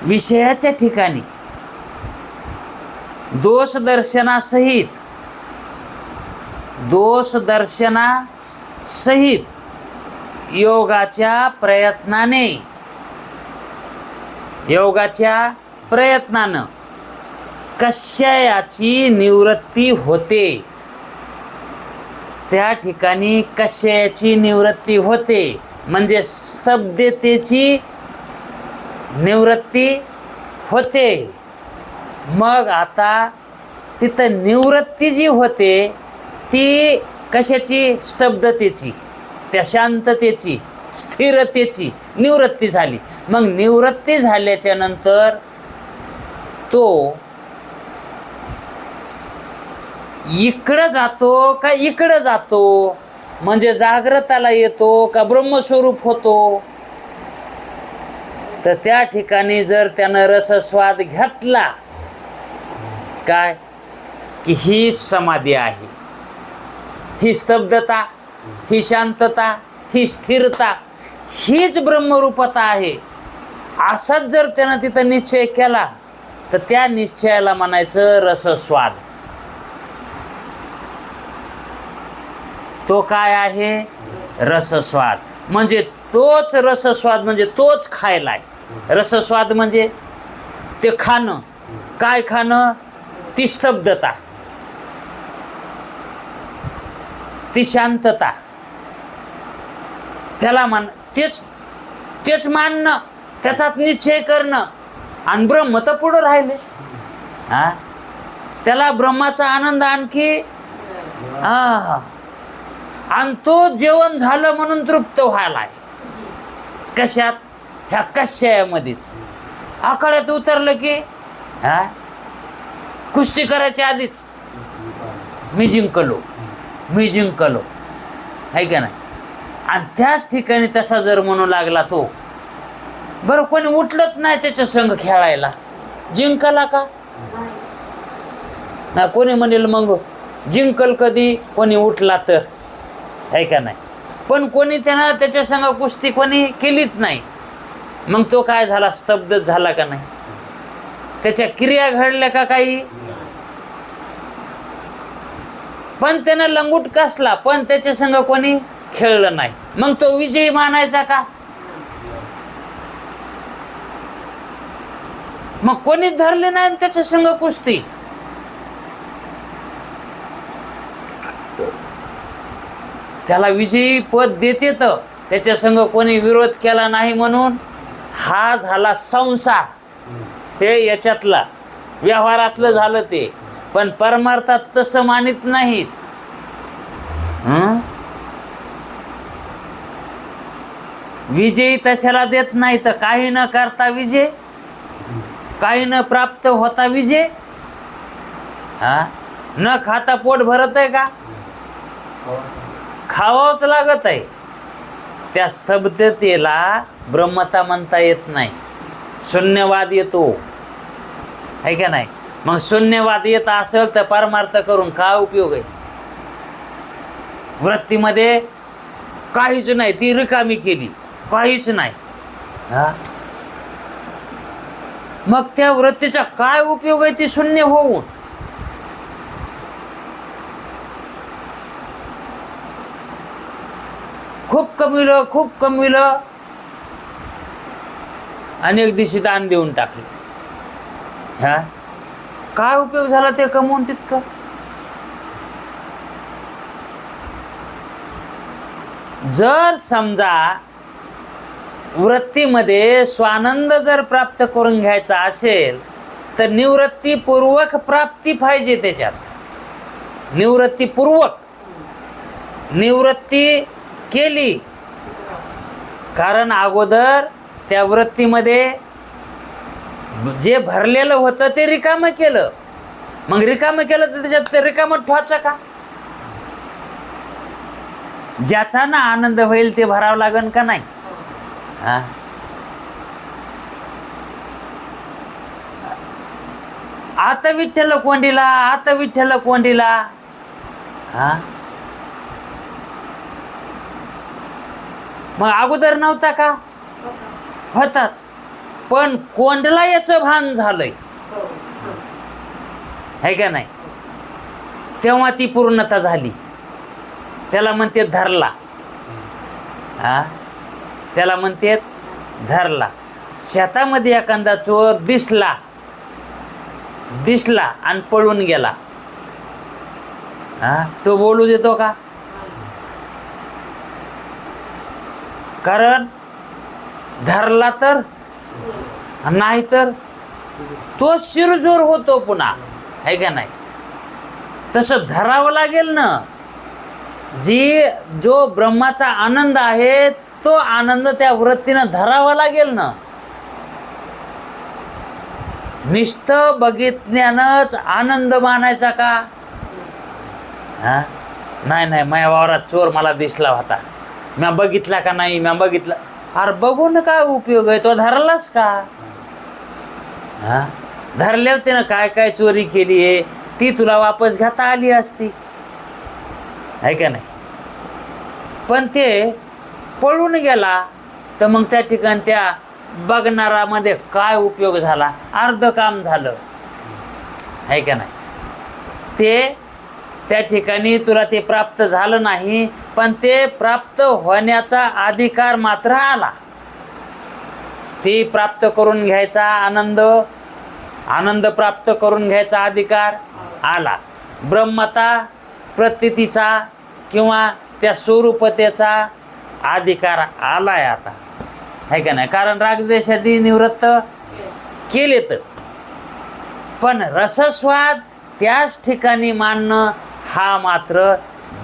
विषयाच्या ठिकाणी दोष दर्शनासहित योगाच्या प्रयत्नानं कषायाची निवृत्ती होते. त्या ठिकाणी कषायाची निवृत्ती होते म्हणजे स्तब्धतेची निवृत्ती होते. मग आता तिथं निवृत्ती जी होते ती कशाची? स्तब्धतेची, त्या शांततेची, स्थिरतेची निवृत्ती झाली. मग निवृत्ती झाल्याच्या नंतर तो इकडं जातो का इकडं जातो, म्हणजे जागृताला येतो का ब्रह्मस्वरूप होतो? तर त्या ठिकाणी जर त्यानं रसस्वाद घेतला काय की ही समाधी आहे, ही स्तब्धता, ही शांतता, ही स्थिरता, हीच ब्रह्मरूपता आहे, असाच जर त्यानं तिथं निश्चय केला तर त्या निश्चयाला म्हणायचं रसस्वाद. तो काय आहे? रसस्वाद. म्हणजे तोच रसस्वाद, म्हणजे तोच खायला आहे. रसस्वाद म्हणजे ते खाणं. काय खाणं? ती स्तब्धता, ती शांतता, त्याला तेच मानणं, त्याचाच निश्चय करणं. आणि ब्रह्म तर पुढं राहिले. हा, त्याला ब्रह्माचा आनंद आणखी. हा, आणि तो जेवण झालं म्हणून तृप्त व्हायलाय. कशात? ह्या कशायामध्येच. आखाड्यात उतरलं की हा, कुस्ती करायच्या आधीच मी जिंकलो, आहे का नाही? आणि त्याच ठिकाणी तसा जर म्हणू लागला तो, बरं कोणी उठलत नाही त्याच्या संग खेळायला, जिंकला का? ना कोणी म्हणेल मग जिंकल कधी? कोणी उठला तर, आहे का नाही? पण कोणी त्यानं त्याच्या संग कुस्ती कोणी केलीच नाही. मग तो काय झाला? स्तब्ध झाला का नाही? त्याच्या क्रिया घडल्या का काही? पण त्यानं लंगूट कसला, पण त्याच्या संग कोणी खेळलं नाही. मग तो विजयी मानायचा का? मग कोणीच धरले नाही त्याच्या संग कुस्ती. त्याला विजयी पद देते तर त्याच्या संग कोणी विरोध केला नाही म्हणून हा झाला संसार. हे याच्यातला व्यवहारातलं झालं ते, पण परमार्थात तसं मानित नाहीत. विजयी तशाला देत नाही तर काही न करता विजय, काही न प्राप्त होता विजय. न खाता पोट भरत आहे का? खावाच लागत आहे. त्या स्तब्धतेला ब्रह्मता म्हणता येत नाही, शून्यवाद येतो, आहे का नाही? मग शून्यवाद येत असेल तर परमार्थ करून काय उपयोग आहे? वृत्तीमध्ये काहीच नाही, ती रिकामी केली, काहीच नाही. मग त्या वृत्तीचा काय उपयोग आहे ती शून्य होऊन? खूप कमीलं अनेक दिवशी दान देऊन टाकले. काय उपयोग झाला ते कमवून तितकं? जर समजा वृत्तीमध्ये स्वानंद जर प्राप्त करून घ्यायचा असेल तर निवृत्तीपूर्वक प्राप्ती पाहिजे. त्याच्यात निवृत्ती केली, कारण अगोदर त्या वृत्तीमध्ये जे भरलेलं होतं ते रिकामं केलं. मग रिकामं केलं तर त्याच्यात ते रिकामं ठेवायचं का? ज्याचा ना आनंद होईल ते भरावं लागेल का नाही? आता विठ्ठल कोंडीला मग अगोदर नव्हता का? होताच, पण कोंडला याचं भान झालंय, है का नाही? तेव्हा ती पूर्णता झाली. त्याला म्हणते धरला. त्याला म्हणते धरला. शेतामध्ये एखादा चोर दिसला आणि पळून गेला, तो बोलू देतो का? कारण धरला तर, नाही तर तो शिरजोर होतो पुन्हा, है का नाही? तसं धरावं लागेल ना. जो ब्रह्माचा आनंद आहे तो आनंद त्या वृत्तीनं धरावा लागेल ना. नुसतं बघितल्यानंच आनंद मानायचा का? नाही, माझ्या वावरात चोर मला दिसला होता, म्या बघितला का नाही? म्या बघितला. अरे बघून काय उपयोग आहे? तो धरलास का? धरल्यावर त्यानं काय चोरी केली आहे ती तुला वापस घेता आली असती, आहे का नाही? पण ते पळून गेला तर मग त्या ठिकाणी त्या बघणारामध्ये काय उपयोग झाला? अर्ध काम झालं, आहे का नाही? ते त्या ठिकाणी तुला ते प्राप्त झालं नाही, पण ते प्राप्त होण्याचा अधिकार मात्र आला. ते प्राप्त करून घ्यायचा आनंद प्राप्त करून घ्यायचा अधिकार आला. ब्रह्मता प्रतीतीचा किंवा त्या स्वरूपतेचा अधिकार आलाय आता, आहे का नाही? कारण रागद्वेषादी निवृत्त केले तर, पण रसस्वाद त्याच ठिकाणी मानणं हा मात्र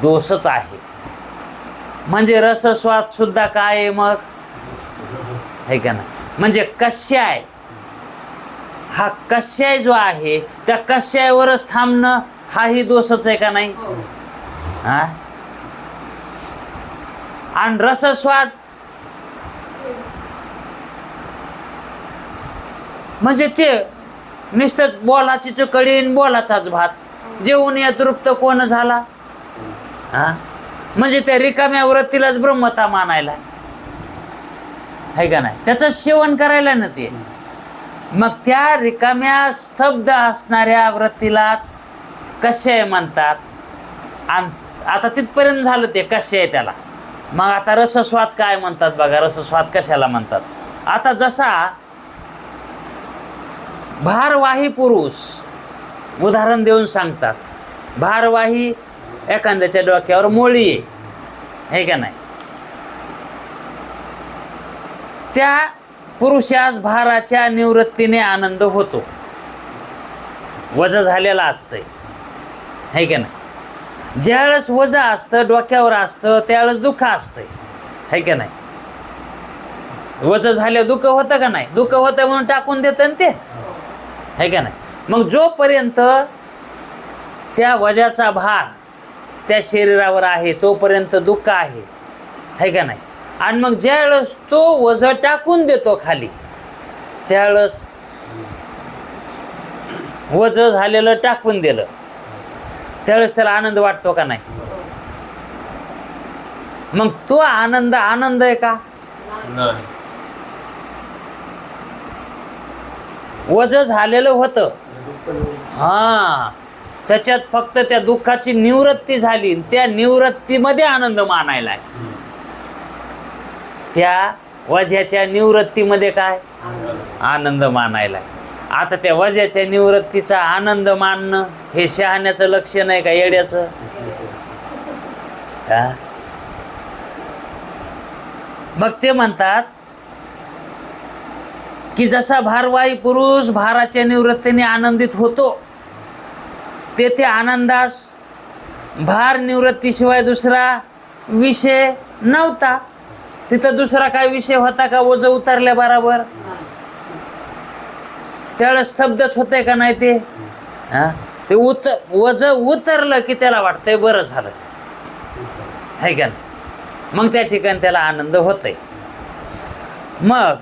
दोषच आहे. म्हणजे रसस्वाद सुद्धा काय आहे मग, आहे का नाही? म्हणजे कश्याय, हा कश्याय जो आहे त्या कश्यायवरच थांबणं हाही दोषच आहे का नाही? आणि रसस्वाद म्हणजे ते नुसतं बोलाची चकडी, बोलाचाच भात, जेवून या तृप्त कोण झाला? म्हणजे त्या रिकाम्या वृत्तीलाच ब्रह्मता मानायला, आहे का नाही? त्याचं सेवन करायला ना ते. मग त्या रिकाम्या स्तब्ध असणाऱ्या वृत्तीलाच कश्याय म्हणतात. आणि आता तिथपर्यंत झालं ते कश्याय त्याला. मग आता रसस्वाद काय म्हणतात बघा, रसस्वाद कशाला म्हणतात? आता जसा भारवाही पुरुष उदाहरण देऊन सांगतात. भारवाही एखाद्याच्या डोक्यावर मोळी आहे का नाही? त्या पुरुषास भाराच्या निवृत्तीने आनंद होतो. वजं झालेलं असतंय, है का नाही? ज्यावेळेस वजं असतं, डोक्यावर असतं, त्यावेळेस दुःख असतंय, है का नाही? वजं झाल्यावर दुःख होतं का नाही? दुःख होतं म्हणून टाकून देतं ना ते, है का नाही? मग जोपर्यंत त्या वजाचा भार त्या शरीरावर आहे तोपर्यंत दुःख आहे, है का नाही? आणि मग ज्यावेळेस तो वजं टाकून देतो खाली, त्यावेळेस वजं झालेलं टाकून दिलं, त्यावेळेस त्याला आनंद वाटतो का नाही? मग तो आनंद आहे का? नाही. वजं झालेलं होतं, हा, त्याच्यात फक्त त्या दुःखाची निवृत्ती झाली, त्या निवृत्तीमध्ये आनंद मानायला आहे. त्या वज्याच्या निवृत्तीमध्ये काय आनंद मानायला आहे. आता त्या वज्याच्या निवृत्तीचा आनंद मानणं हे शहाण्याचं लक्षण आहे का येड्याचं? मग ते म्हणतात की जसा भारवाही पुरुष भाराच्या निवृत्तीने आनंदित होतो, तेथे आनंदास भार निवृत्तीशिवाय दुसरा विषय नव्हता. तिथं दुसरा काय विषय होता का? ओझं उतरल्या बरोबर त्यावेळेस स्तब्धच होतंय का नाही ते? ते ओझं उतरलं की त्याला वाटतंय बरं झालं, है का नाही? मग त्या ठिकाणी त्याला आनंद होतोय. मग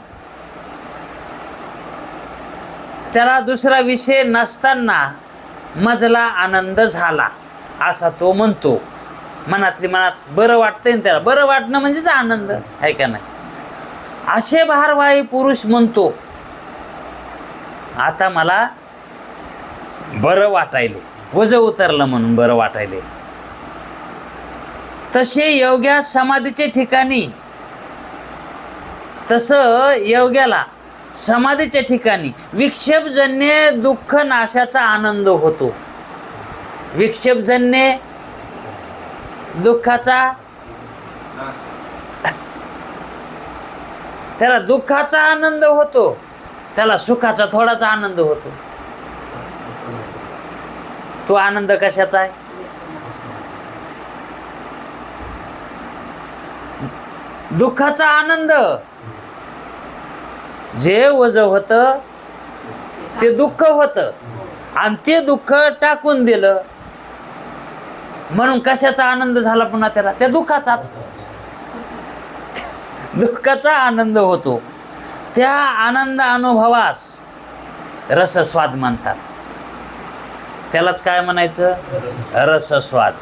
त्याला दुसरा विषय नसताना मजला आनंद झाला असा तो म्हणतो. मनातली मनात बरं वाटतंय ना त्याला, बरं वाटणं म्हणजेच आनंद, आहे का नाही? असे भारवाही पुरुष म्हणतो आता मला बरं वाटायले, वजं उतरलं म्हणून बरं वाटायले. तसे योग्या समाधीचे ठिकाणी, तसं योग्याला समाधीच्या ठिकाणी विक्षेपजन्य दुःख नाशाचा आनंद होतो. विक्षेपजन्य दुःखाचा, त्याला दुःखाचा आनंद होतो, त्याला सुखाचा थोडासा आनंद होतो. तो आनंद कशाचा आहे? दुःखाचा आनंद. जे वजं होतं ते दुःख होतं आणि ते दुःख टाकून दिलं म्हणून कशाचा आनंद झाला पुन्हा त्याला? त्या दुःखाचाच. दुःखाचा आनंद होतो. त्या आनंद अनुभवास रसस्वाद म्हणतात. त्यालाच काय म्हणायचं? रसस्वाद.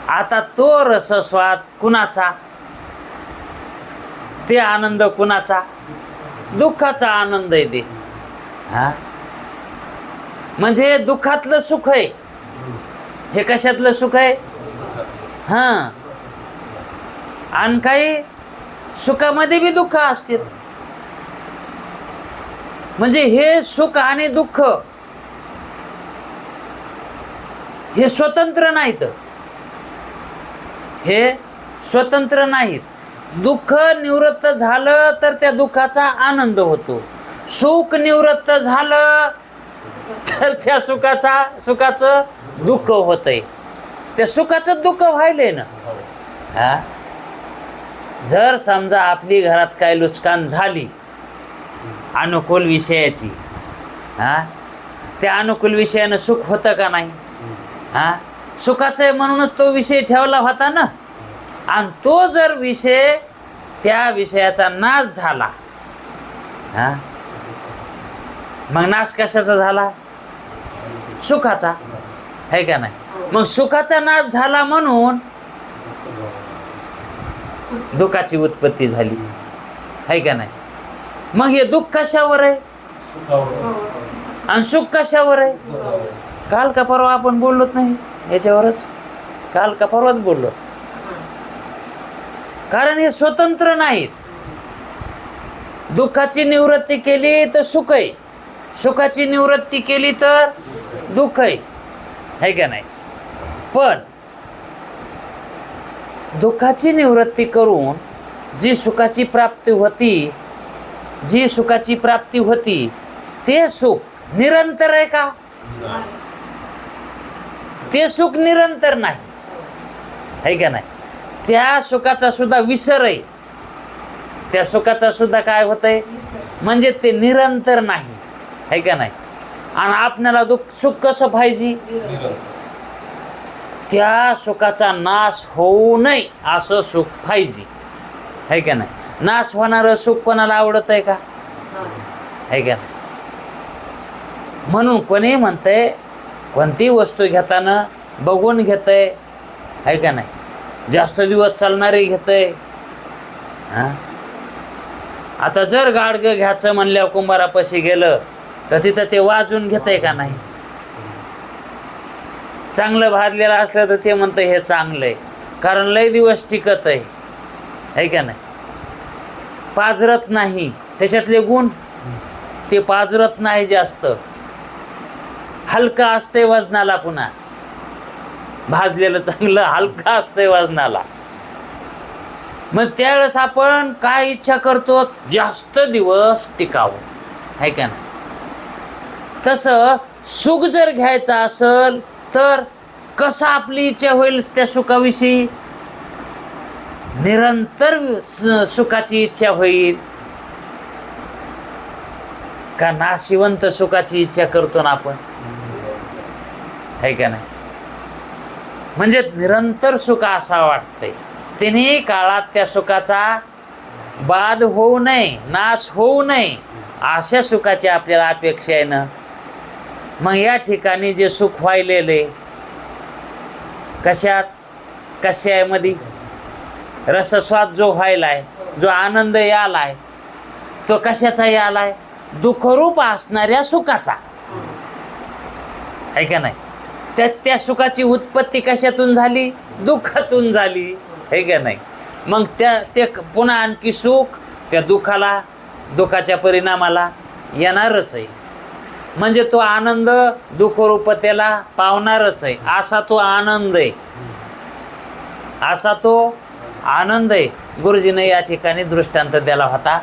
आता तो रसस्वाद कुणाचा? ते आनंद कुणाचा? दुःखाचा आनंद आहे ते. हा, म्हणजे दुःखातलं सुख आहे. हे कशातलं सुख आहे? हां, आणि काही सुखामध्ये बी दुःख असते. म्हणजे हे सुख आणि दुःख हे स्वतंत्र नाहीत. हे स्वतंत्र नाहीत. दुःख निवृत्त झालं तर त्या दुःखाचा आनंद होतो. सुख निवृत्त झालं तर त्या सुखाचं दुःख होतंय. त्या सुखाचं दुःख व्हायलंय ना. हा, जर समजा आपली घरात काय लुचकान झाली अनुकूल विषयाची, हा, त्या अनुकूल विषयानं सुख होतं का नाही? हा, सुखाचं आहे म्हणूनच तो विषय ठेवला होता ना. आणि तो जर विषय, त्या विषयाचा नाश झाला, हा, मग नाश कशाचा झाला? सुखाचा, है का नाही? मग सुखाचा नाश झाला म्हणून दुःखाची उत्पत्ती झाली, है का नाही? मग हे दुःख कशावर आहे आणि सुख कशावर आहे? काल का परवा आपण बोललोच नाही याच्यावरच. काल का परवाच बोललो. कारण हे स्वतंत्र नाहीत. दुःखाची निवृत्ती केली तर सुख आहे, सुखाची निवृत्ती केली तर दुःख आहे, है का नाही? पण दुःखाची निवृत्ती करून जी सुखाची प्राप्ती होती जी सुखाची प्राप्ती होती ते सुख निरंतर आहे का? ते सुख निरंतर नाही, आहे का नाही? त्या सुखाचा सुद्धा विसर आहे, त्या सुखाचा सुद्धा काय होतंय म्हणजे ते निरंतर नाही, आहे का नाही? आणि आपल्याला सुख कसं पाहिजे? त्या सुखाचा नाश होऊ नये असं सुख पाहिजे, आहे का नाही? नाश होणारं सुख कोणाला आवडत आहे का? आहे का नाही? म्हणून कोणी म्हणतंय कोणती वस्तू घेताना बघून घेतंय, आहे का नाही? जास्त दिवस चालणारे घेतंय. हां, आता जर गाडगं घ्यायचं म्हणल्यावर कुंभारापाशी गेलं तर तिथं ते वाजून घेतंय का नाही? चांगलं भाजलेलं असलं तर ते म्हणतं हे चांगलं आहे, कारण लय दिवस टिकत आहे का नाही? पाजरत नाही, त्याच्यातले गुण ते पाजरत नाही, जास्त हलका असतंय वजनाला. पुन्हा भाजलेलं चांगलं हलका असतंय वजनाला. मग त्यावेळेस आपण काय इच्छा करतो? जास्त दिवस टिकावं, आहे का नाही? तसं सुख जर घ्यायचं असेल तर कसं आपली इच्छा होईल त्या सुखाविषयी? निरंतर सुखाची इच्छा होईल का नाशिवंत सुखाची इच्छा करतो ना आपण, आहे का नाही? म्हणजे निरंतर सुख असा वाटतंय. तिन्ही काळात त्या सुखाचा बाध होऊ नये, नाश होऊ नये अशा सुखाची आपल्याला अपेक्षा आहे ना. मग या ठिकाणी जे सुख व्हायलेले कशात? कशामध्ये? रसस्वाद जो व्हायलाय, जो आनंद यालाय तो कशाचा यालाय? दुःखरूप असणाऱ्या सुखाचा, आहे का नाही? त्या सुखाची उत्पत्ती कशातून झाली? दुःखातून झाली, आहे का नाही? मग ते पुन्हा आणखी सुख त्या दुःखाच्या परिणामाला येणारच आहे. म्हणजे तो आनंद दुःखरूपतेला पावणारच आहे. असा तो आनंद आहे, असा तो आनंद आहे. गुरुजीने या ठिकाणी दृष्टांत दिला होता,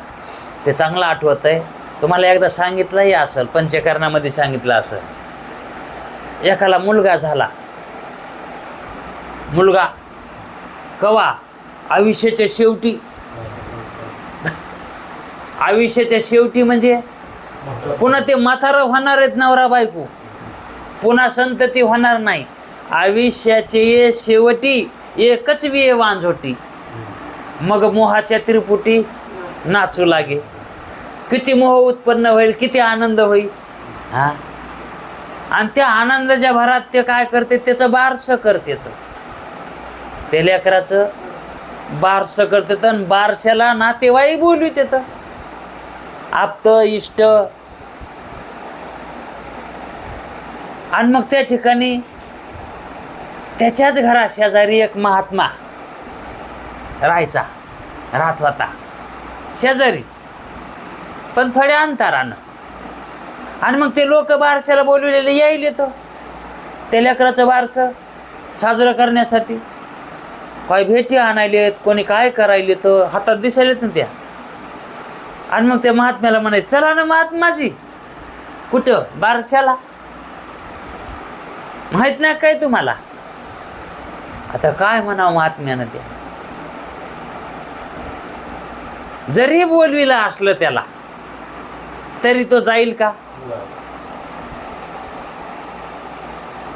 ते चांगलं आठवत आहे. तुम्हाला एकदा सांगितलंही असेल, पंचकर्णामध्ये सांगितलं असेल. एकाला मुलगा झाला. मुलगा कवा? आयुष्याच्या शेवटी. आयुष्याच्या शेवटी म्हणजे पुन्हा ते म्हातारं होणार आहेत नवरा बायको, पुन्हा संतती होणार नाही. आयुष्याचे शेवटी एकच विये वांझोटी, मग मोहाच्या त्रिपुटी नाचू लागे. किती मोह उत्पन्न होईल, किती आनंद होईल. हा, आणि त्या आनंदाच्या भरात ते काय करते? त्याचं बारसं करते. ते लेकराचं बारसं करते. आणि बारशाला नातेवाईक बोलवीत येतं, आप्त इष्ट. आणि मग त्या ठिकाणी त्याच्याच घरा शेजारी एक महात्मा राहत होता, शेजारीच, पण थोड्या अंतरानं. आणि मग ते लोक बारशाला बोलवलेले यायला येतं त्या लेकराचं बारसं साजरं करण्यासाठी. काय भेटी आणायलेत, कोणी काय करायले तर हातात दिसायलेत ना त्या. आणि मग त्या महात्म्याला म्हणायचं, चला ना महात्माजी. कुठं? बारशाला. माहित नाही काय तुम्हाला? आता काय म्हणावं महात्म्यानं त्या. जरी बोलविलं असलं त्याला तरी तो जाईल का?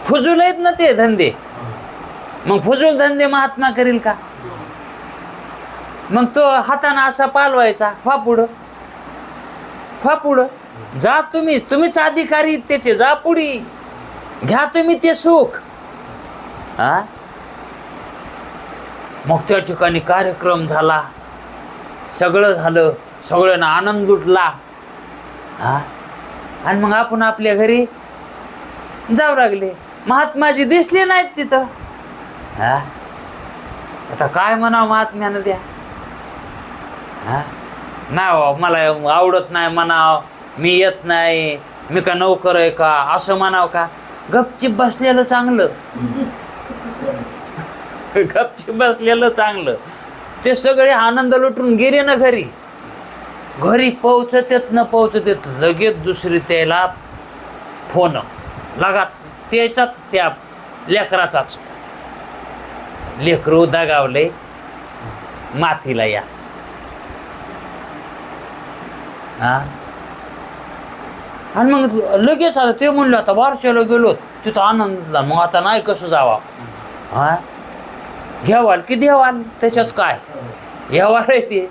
फुजूल आहेत ना ते धंदे. मग फुजूल धंदे महात्मा करील का? मग तो हातानं असा पालवायचा, फा पुढं जा, तुम्हीच अधिकारी त्याचे, जा पुढे, घ्या तुम्ही ते सुख. हा, मग त्या ठिकाणी कार्यक्रम झाला, सगळं झालं, सगळ्यांना आनंद लुटला. हा, आणि मग आपण आपल्या घरी जाऊ लागले. महात्माजी दिसले नाहीत तिथं. हा, आता काय म्हणावं महात्म्यानं द्या. हा, नाही मला आवडत नाही म्हणाव, मी येत नाही, मी का नोकर आहे का, असं म्हणाव का? गपचिप बसलेलं चांगलं. गपचिप बसलेलं चांगलं. ते सगळे आनंद लुटून गेले ना घरी. घरी पोहोचत येत न पोहोचत येत लगेच दुसरी त्याला फोन लागा त्याच्यात त्या लेकराचाच, लेकरू दगावले मातीला या. हा आणि मग लगेच आता ते म्हणलं आता बारशाला गेलो तिथं आनंद, मग आता नाही कसं जावा. हा घ्यावाल की द्यावाल त्याच्यात काय घ्यावाल आहे ते.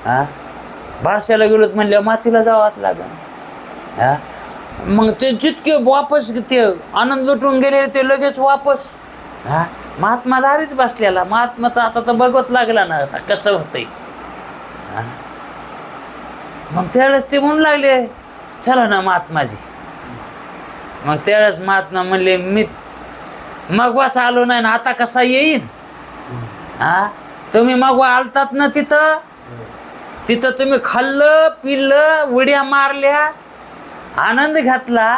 हा बारशाला गेलोत म्हणलं मातीला जावाच लागेल. हा मग ते जितके वापस ते आनंद लुटून गेले ते लगेच वापस. हा महात्मा दारीच बसलेला, महात्मा तर आता तर बघत लागला ना आता कसं होतंय. हा मग त्यावेळेस ते म्हणू लागले चला ना महात्माजी. मग त्यावेळेस महात्मा म्हणले मी मगवाच आलो नाही ना आता कसा येईन. हा तुम्ही मगवा आलतात ना तिथं, तिथं तुम्ही खाल्लं पिल्लं उड्या मारल्या आनंद घातला.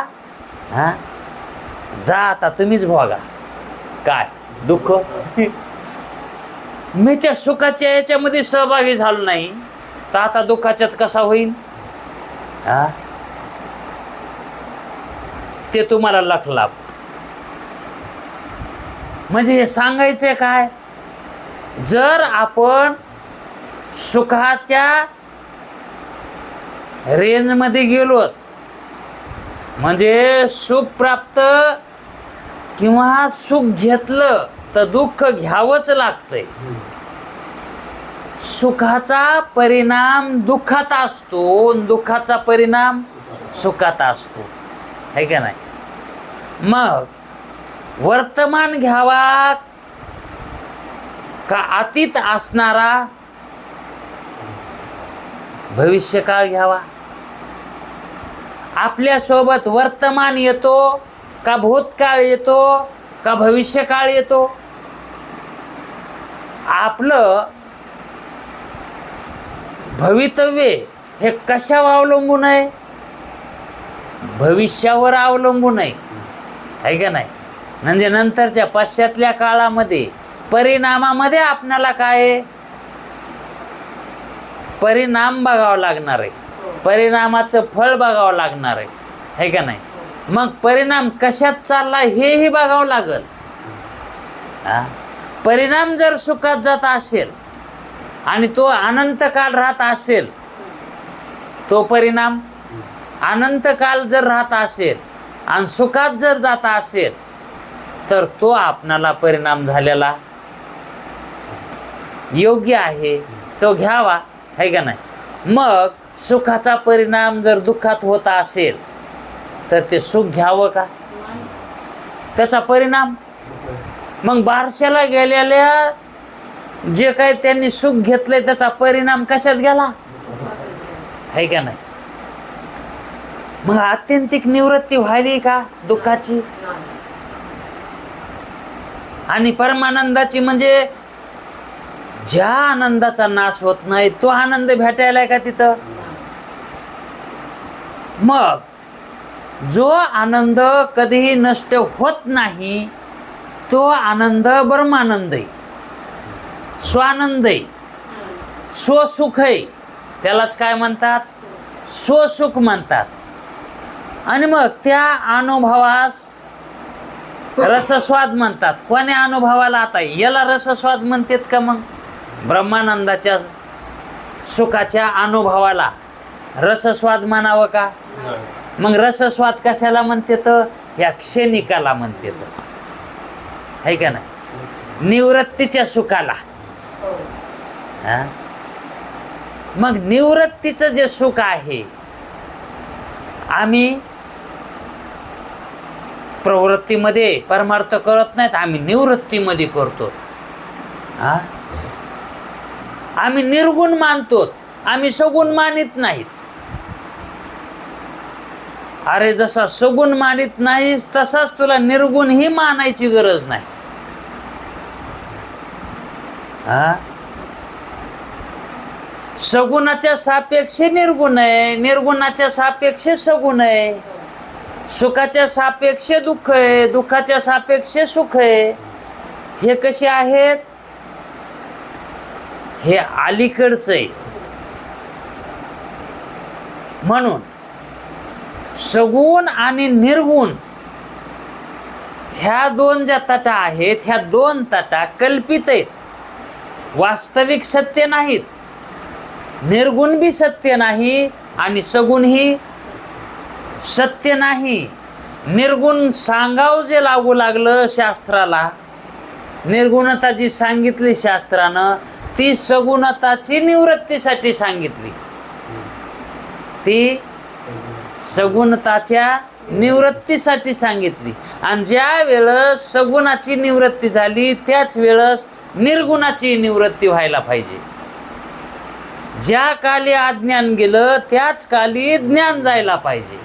हा जा आता तुम्हीच भोगा काय दुःख. मी त्या सुखाच्या याच्यामध्ये सहभागी झालो नाही तर आता दुःखाच्यात कसा होईल. हा ते तुम्हाला लखलाप. म्हणजे हे सांगायचंय काय, जर आपण सुखाच्या रेंजमध्ये गेलो म्हणजे सुख प्राप्त किंवा सुख घेतलं तर दुःख घ्यावंच लागतंय. सुखाचा परिणाम दुःखात असतो, दुःखाचा परिणाम सुखात असतो, है का नाही. मग वर्तमान घ्यावा का अतीत असणारा भविष्यकाळ घ्यावा. आपल्यासोबत वर्तमान येतो का भूतकाळ येतो का भविष्यकाळ येतो. आपलं भवितव्य हे कशावर अवलंबून आहे, भविष्यावर अवलंबून आहे, है का नाही. म्हणजे नंतरच्या पश्चातल्या काळामध्ये परिणामामध्ये आपणाला काय परिणाम बघावं लागणार आहे, परिणामाचं फळ बघावं लागणार आहे, है का नाही. मग परिणाम कशात चालला हेही बघावं लागल. हा परिणाम जर सुखात जात असेल आणि तो अनंत काळ राहत असेल, तो परिणाम अनंत काळ जर राहत असेल आणि सुखात जर जात असेल तर तो आपणाला परिणाम झालेला योग्य आहे, तो घ्यावा, है का नाही. मग सुखाचा परिणाम जर दुःखात होत असेल तर ते सुख घ्यावं का, त्याचा परिणाम. मग बारशाला गेलेल्या जे काही त्यांनी सुख घेतलंय त्याचा परिणाम कशात गेला, है का नाही. मग आत्यंतिक निवृत्ती व्हायली का दुःखाची. आणि परमानंदाची म्हणजे ज्या आनंदाचा नाश होत नाही तो आनंद भेटायला का तिथं. मग जो आनंद कधीही नष्ट होत नाही तो आनंद ब्रह्मानंद आहे, स्वानंद आहे, स्वसुख आहे, त्यालाच काय म्हणतात स्वसुख म्हणतात. आणि मग त्या अनुभवास रसस्वाद म्हणतात. कोण्या अनुभवाला आता याला रसस्वाद म्हणतात का. मग ब्रह्मानंदाच्या सुखाच्या अनुभवाला रसस्वाद म्हणावं का. मग रसस्वाद कशाला म्हणतात, ह्या क्षणिकाला म्हणतात, है का नाही, निवृत्तीच्या सुखाला. हा मग निवृत्तीचं जे सुख आहे आम्ही प्रवृत्तीमध्ये परमार्थ करत नाहीत, आम्ही निवृत्तीमध्ये करतो. हा आम्ही निर्गुण मानतो, आम्ही सगुण मानित नाहीत. अरे जसा सगुण मानित नाहीस तसाच तुला निर्गुण ही मानायची गरज नाही. हा सगुणाच्या सापेक्ष निर्गुण आहे, निर्गुणाच्या सापेक्ष सगुण आहे, सुखाच्या सापेक्ष दुःख आहे, दुःखाच्या सापेक्ष सुख आहे. हे कसे आहेत, हे अलीकडचं आहे. म्हणून सगुण आणि निर्गुण ह्या दोन ज्या तटा आहेत, ह्या दोन तटा कल्पित आहेत, वास्तविक सत्य नाहीत. निर्गुण बी सत्य नाही आणि सगुणही सत्य नाही. निर्गुण सांगाव जे लागू लागलं शास्त्राला, निर्गुणता जी सांगितली शास्त्रानं ती सगुणताची निवृत्तीसाठी सांगितली. ती सगुणताच्या निवृत्तीसाठी सांगितली. आणि ज्या वेळेस सगुणाची निवृत्ती झाली त्याच वेळेस निर्गुणाची निवृत्ती व्हायला पाहिजे. ज्या काली अज्ञान गेलं त्याच काली ज्ञान जायला पाहिजे.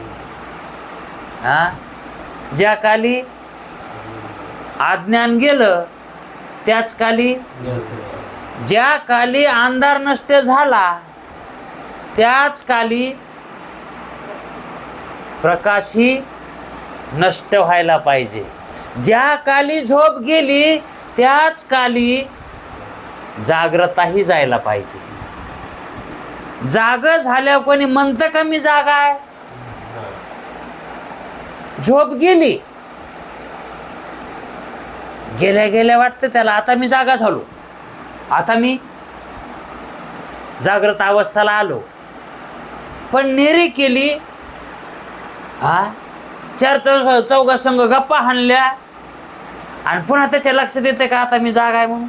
ज्या काली अज्ञान गेलं त्याच काली, ज्या काली अंधार नष्ट झाला त्याच काली प्रकाशी नष्ट व्हायला पाहिजे. ज्या काली झोप गेली त्याच काली जागृताही जायला पाहिजे. जाग झाल्यावर कोणी म्हणतं का मी जागा आहे? झोप गेली, गेल्या गेल्या वाटतं त्याला आता मी जागा झालो, आता मी जागृत अवस्थेला आलो. पण नेरी केली, चार चौघा संघ गप्पा हाणल्या आणि पुन्हा त्याच्या लक्षात येते का आता मी जागा आहे म्हणून?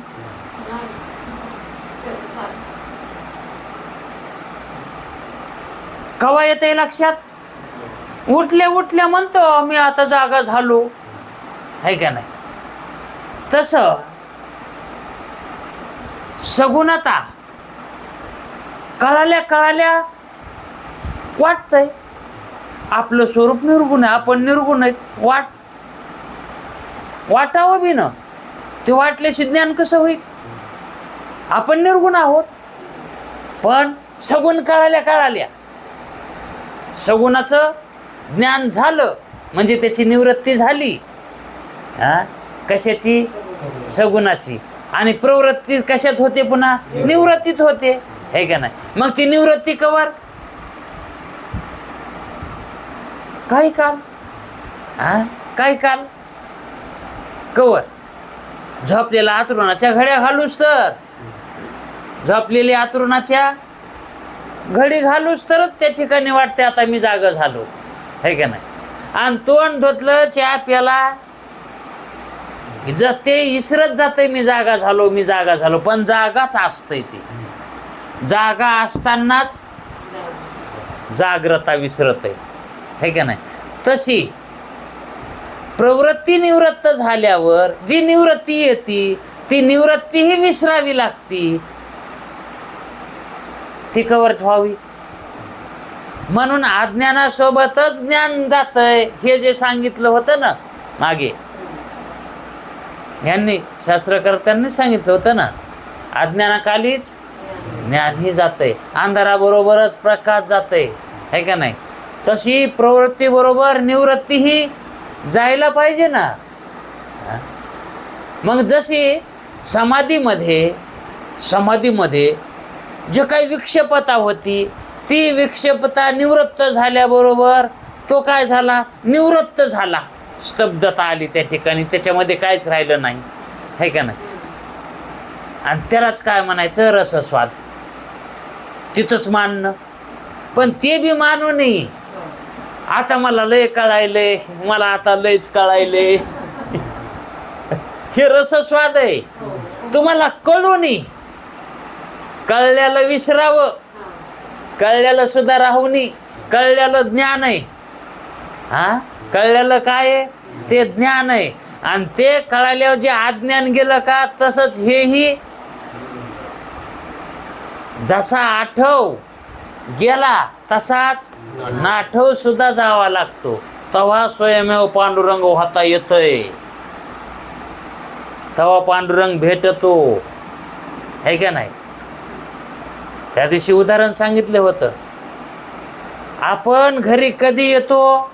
कवा येते लक्षात? उठल्या उठल्या म्हणतो मी आता जागा झालो, आहे का नाही? तसं सगुणता कळाल्या कळाल्या वाटतंय आपलं स्वरूप निर्गुण आहे, आपण निर्गुण आहेत. वाटावं बी न, ते वाटल्याशी ज्ञान कसं होईल? आपण निर्गुण आहोत. पण सगुण कळाल्या कळाल्या सगुणाचं ज्ञान झालं म्हणजे त्याची निवृत्ती झाली. कशाची? सगुणाची. आणि प्रवृत्ती कशात होते? पुन्हा निवृत्तीत होते, हे का नाही? मग ती निवृत्ती कवर काही काल, काही काल कवर. झोपलेल्या आतरुणाच्या घड्या घालूस तर, झोपलेली आतरुणाच्या घडी घालूस तरच त्या ठिकाणी वाटते आता मी जागा झालो, है का नाही? आणि तोंड धुतलं, चहा प्याला, ते इसरत जाते मी जागा झालो, मी जागा झालो. पण जागाच असतंय, ती जागा असतानाच जाग्रता विसरत आहे का नाही? तशी प्रवृत्ती निवृत्त झाल्यावर जी निवृत्ती येते ती निवृत्तीही विसरावी लागती, ती कवर व्हावी. म्हणून अज्ञानासोबतच ज्ञान जातंय, हे जे सांगितलं होतं ना मागे, यांनी शास्त्रकर्त्यांनी सांगितलं होतं ना, अज्ञानाखालीच ज्ञानही जातंय, अंधाराबरोबरच प्रकाश जातंय, है का नाही? तशी प्रवृत्ती बरोबर निवृत्तीही जायला पाहिजे ना. मग जशी समाधीमध्ये जे काही विक्षेपता होती ती विक्षेपता निवृत्त झाल्याबरोबर तो काय झाला? निवृत्त झाला. स्तब्धता आली त्या ठिकाणी, त्याच्यामध्ये काहीच राहिलं नाही, है का नाही? आणि त्यालाच काय म्हणायचं? रसस्वाद. तिथंच मानणं. पण ते बी मानू नये. आता मला लय कळायलंय, मला आता लयच कळायलंय, हे रसस्वाद आहे. तुम्हाला कळू नये, कळल्याला विसरावं, कळल्याला सुद्धा राहू नये. कळल्याला ज्ञान आहे. कळल्याला काय आहे? ते ज्ञान आहे. आणि ते कळाल्यावर जे अज्ञान गेलं का तसंच हेही जसा आठव गेला तसाच नाठव सुद्धा जावा लागतो. तेव्हा स्वयमेव पांडुरंग होता येतोय, तेव्हा पांडुरंग भेटतो, है का नाही? त्या दिवशी उदाहरण सांगितलं होतं. आपण घरी कधी येतो?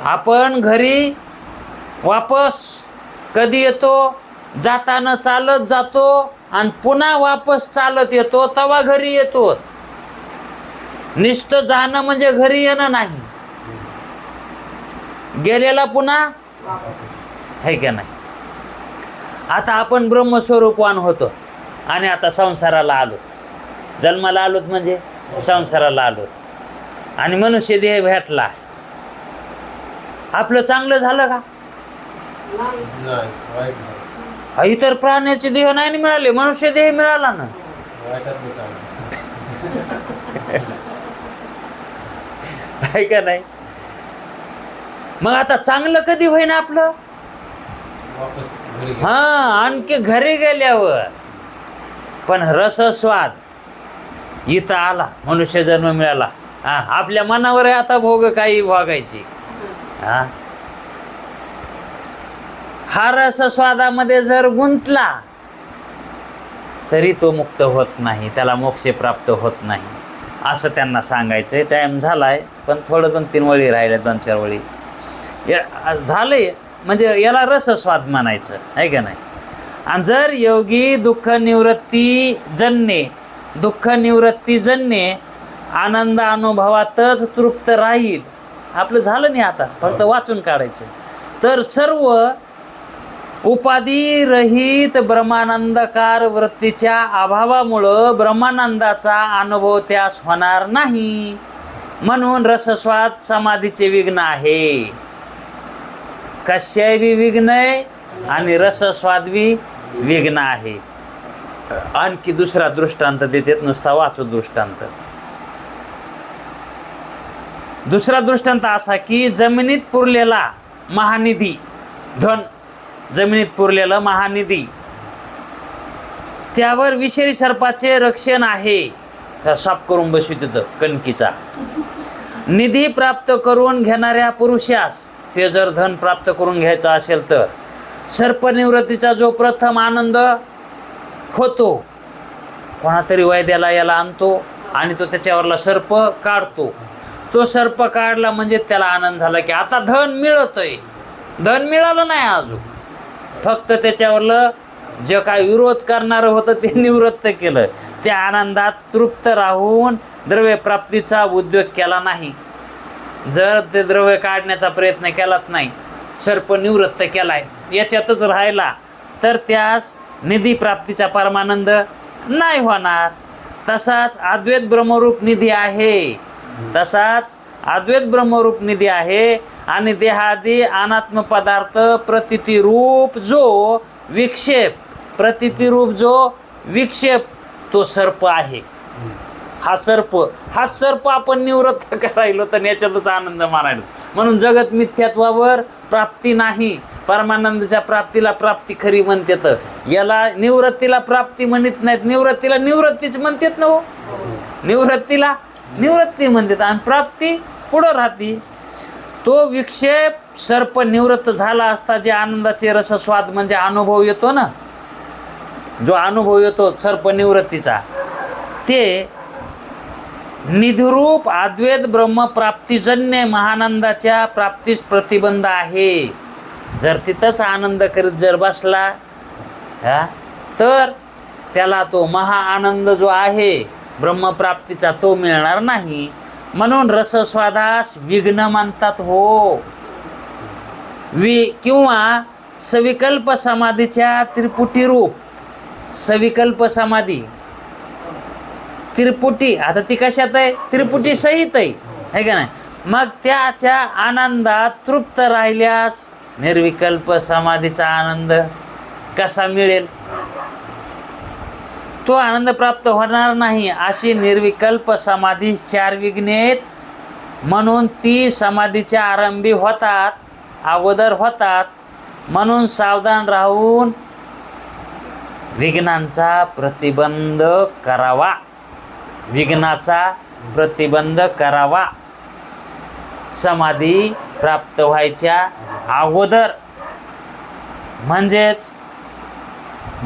आपण घरी वापस कधी येतो? जाताना चालत जातो आणि पुन्हा वापस चालत येतो, तेव्हा घरी येतो. नुसतं जाणं म्हणजे घरी येणं नाही, गेलेला पुन्हा आहे का नाही. आता आपण ब्रह्मस्वरूपवान होतो आणि आता संसाराला आलो, जन्माला आलोत म्हणजे संसाराला आलो आणि मनुष्य देह भेटला, आपलं चांगलं झालं का? नाही वाईट झालं. इतर प्राण्याचे देह नाही मिळाले, मनुष्य देह मिळाला ना. वाईटातलं चांगलं. आहे का नाही. मग आता चांगलं कधी होईना आपलं? वापस घरी गेलो. हा, आणखी घरी गेल्यावर. पण रसस्वाद इथं आला, मनुष्य जन्म मिळाला, हा, आपल्या मनावर आहे आता भोग काही भोगायची. हा रसस्वादामध्ये जर गुंतला तरी तो मुक्त होत नाही, त्याला मोक्ष प्राप्त होत नाही, असं त्यांना सांगायचं. टाईम झालाय, पण थोडं 2-3 वळी राहिल्या, 2-4 वळी झालंय. म्हणजे याला रसस्वाद म्हणायचं आहे का नाही. आणि जर योगी दुःख निवृत्ती जन्ये आनंद अनुभवातच तृप्त राहील, आपलं झालं नाही, आता फक्त वाचून काढायचं, तर सर्व उपाधी रहित ब्रह्मानंदकार वृत्तीच्या अभावामुळं ब्रह्मानंदाचा अनुभव त्यास होणार नाही. म्हणून रसस्वाद समाधीचे विघ्न आहे. कशाय बी विघ्न आहे आणि रसस्वाद बी विघ्न आहे. आणखी दुसरा दृष्टांत देतात, नुसता वाचू दृष्टांत. दुसरा दृष्टांत असा की जमिनीत पुरलेला महानिधी धन, जमिनीत पुरलेलं महानिधी, त्यावर विषारी सर्पाचे रक्षण आहे. साफ करून बसू तिथं कणकीचा. निधी प्राप्त करून घेणाऱ्या पुरुषास, ते जर धन प्राप्त करून घ्यायचं असेल तर, सर्पनिवृत्तीचा जो प्रथम आनंद होतो, कोणातरी वैद्याला याला आणतो आणि तो त्याच्यावरला सर्प काढतो. तो सर्प काढला म्हणजे त्याला आनंद झाला की आता धन मिळतंय. धन मिळालं नाही अजून, फक्त त्याच्यावरलं जे काय विरोध करणारं होतं ते निवृत्त केलं. त्या आनंदात तृप्त राहून द्रव्य प्राप्तीचा उद्योग केला नाही. जर ते द्रव्य काढण्याचा प्रयत्न केलाच नाही, सर्प निवृत्त केलाय, याच्यातच राहिला, तर त्यास निधी प्राप्तीचा परमानंद नाही होणार. तसाच अद्वैत ब्रह्मरूप निधी आहे, आणि देहादी अनात्म पदार्थ प्रतितिरूप जो विक्षेप तो सर्प आहे. हा सर्प आपण निवृत्त करायलो तर याच्यातच आनंद मानायला. म्हणून जगत मिथ्यात्वावर प्राप्ती नाही, परमानंदाच्या प्राप्तीला प्राप्ती खरी म्हणतात. याला निवृत्तीला प्राप्ती म्हणत नाहीत, निवृत्तीला निवृत्तीच म्हणतात ना. हो, निवृत्तीला निवृत्ती म्हणतात आणि प्राप्ती पुढं राहते. तो विक्षेप सर्प निवृत्त झाला असता जे आनंदाचे रसस्वाद म्हणजे अनुभव येतो ना, जो अनुभव येतो सर्प निवृत्तीचा, ते निधिरूप अद्वैत ब्रह्मप्राप्तीजन्य महानंदाच्या प्राप्तीस प्रतिबंध आहे. जर तिथंच आनंद करीत जर बसला तर त्याला तो महाआनंद जो आहे ब्रह्मप्राप्तीचा तो मिळणार नाही. म्हणून रसस्वादास विघ्न म्हणतात. हो, किंवा सविकल्प समाधीच्या त्रिपुटी रूप, सविकल्प समाधी त्रिपुटी, आता ती कशात आहे? त्रिपुटी सहित आहे का नाही. मग त्याच्या आनंदात तृप्त राहिल्यास निर्विकल्प समाधीचा आनंद कसा मिळेल? तो आनंद प्राप्त होणार नाही. अशी निर्विकल्प समाधी 4 विघ्ने, म्हणून ती समाधीच्या आरंभी होतात, अगोदर होतात. म्हणून सावधान राहून विघ्नांचा प्रतिबंध करावा, समाधी प्राप्त व्हायच्या अगोदर. म्हणजेच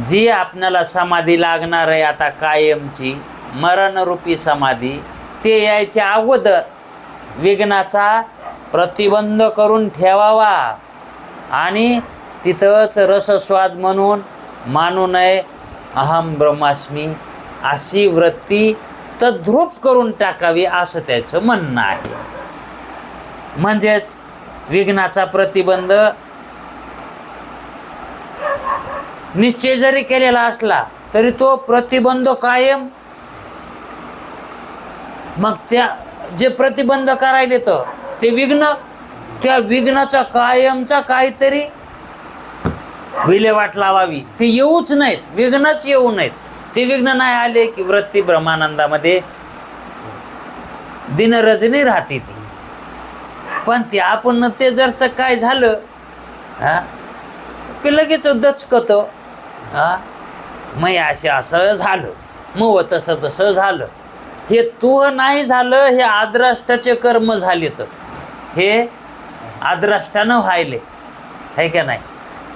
जी आपल्याला समाधी लागणार आहे आता कायमची मरणरूपी समाधी, ते यायच्या अगोदर विघ्नाचा प्रतिबंध करून ठेवावा आणि तिथंच रसस्वाद म्हणून मानू नये. अहम ब्रह्मास्मी अशी वृत्ती तद्रूप करून टाकावी असं त्याचं म्हणणं आहे. म्हणजेच विघ्नाचा प्रतिबंध निश्चय जरी केलेला असला तरी तो प्रतिबंध कायम. मग त्या जे प्रतिबंध करायले तर ते विघ्न, त्या विघ्नाचा कायमचा काहीतरी विल्हेवाट लावावी. ते येऊच नाहीत, विघ्नच येऊ नयेत. ते विघ्न नाही आले की वृत्ती ब्रह्मानंदामध्ये दिनरजनी राहते ती. पण ते आपण ते जरसं काय झालं की लगेच दचकतं. मग असं झालं, मग तसं झालं. हे तू नाही झालं, हे आद्राष्टाचे कर्म झाले. तर हे आद्राष्टानं व्हायले आहे का नाही.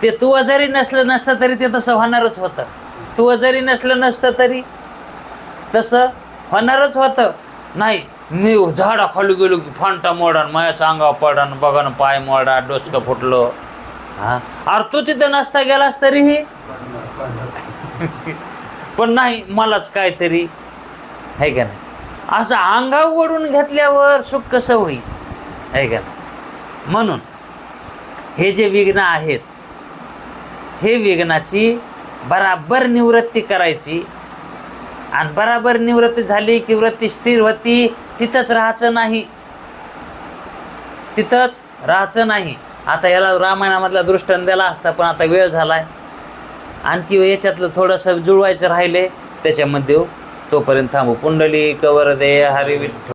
ते तू जरी नसतं तरी ते तसं होणारच होतं. तू जरी नसतं तरी तसं होणारच होतं. नाही मी झाडाखाली गेलो की फांटा मोडान, मायाचा अंगा पडान, बघान पाय मोडा, डोसकं फुटलं. अरे तू तिथं नसता गेलास तरीही पण नाही मलाच काहीतरी आहे का नाही. असं अंगावर ओढून घेतल्यावर सुख कसं होईल आहे का नाही. म्हणून हे जे विघ्न आहेत, हे विघ्नाची बराबर निवृत्ती करायची. आणि बराबर निवृत्ती झाली की वृत्ती स्थिर होती. तिथंच राहायचं नाही, तिथंच राहायचं नाही. आता याला रामायणामधला दृष्टांत दिला असता, पण आता वेळ झालाय. आणखी याच्यातलं थोडंसं जुळवायचं राहिले त्याच्यामध्ये. तोपर्यंत थांबू. पुंडलिक वरदे हरी विठ्ठल.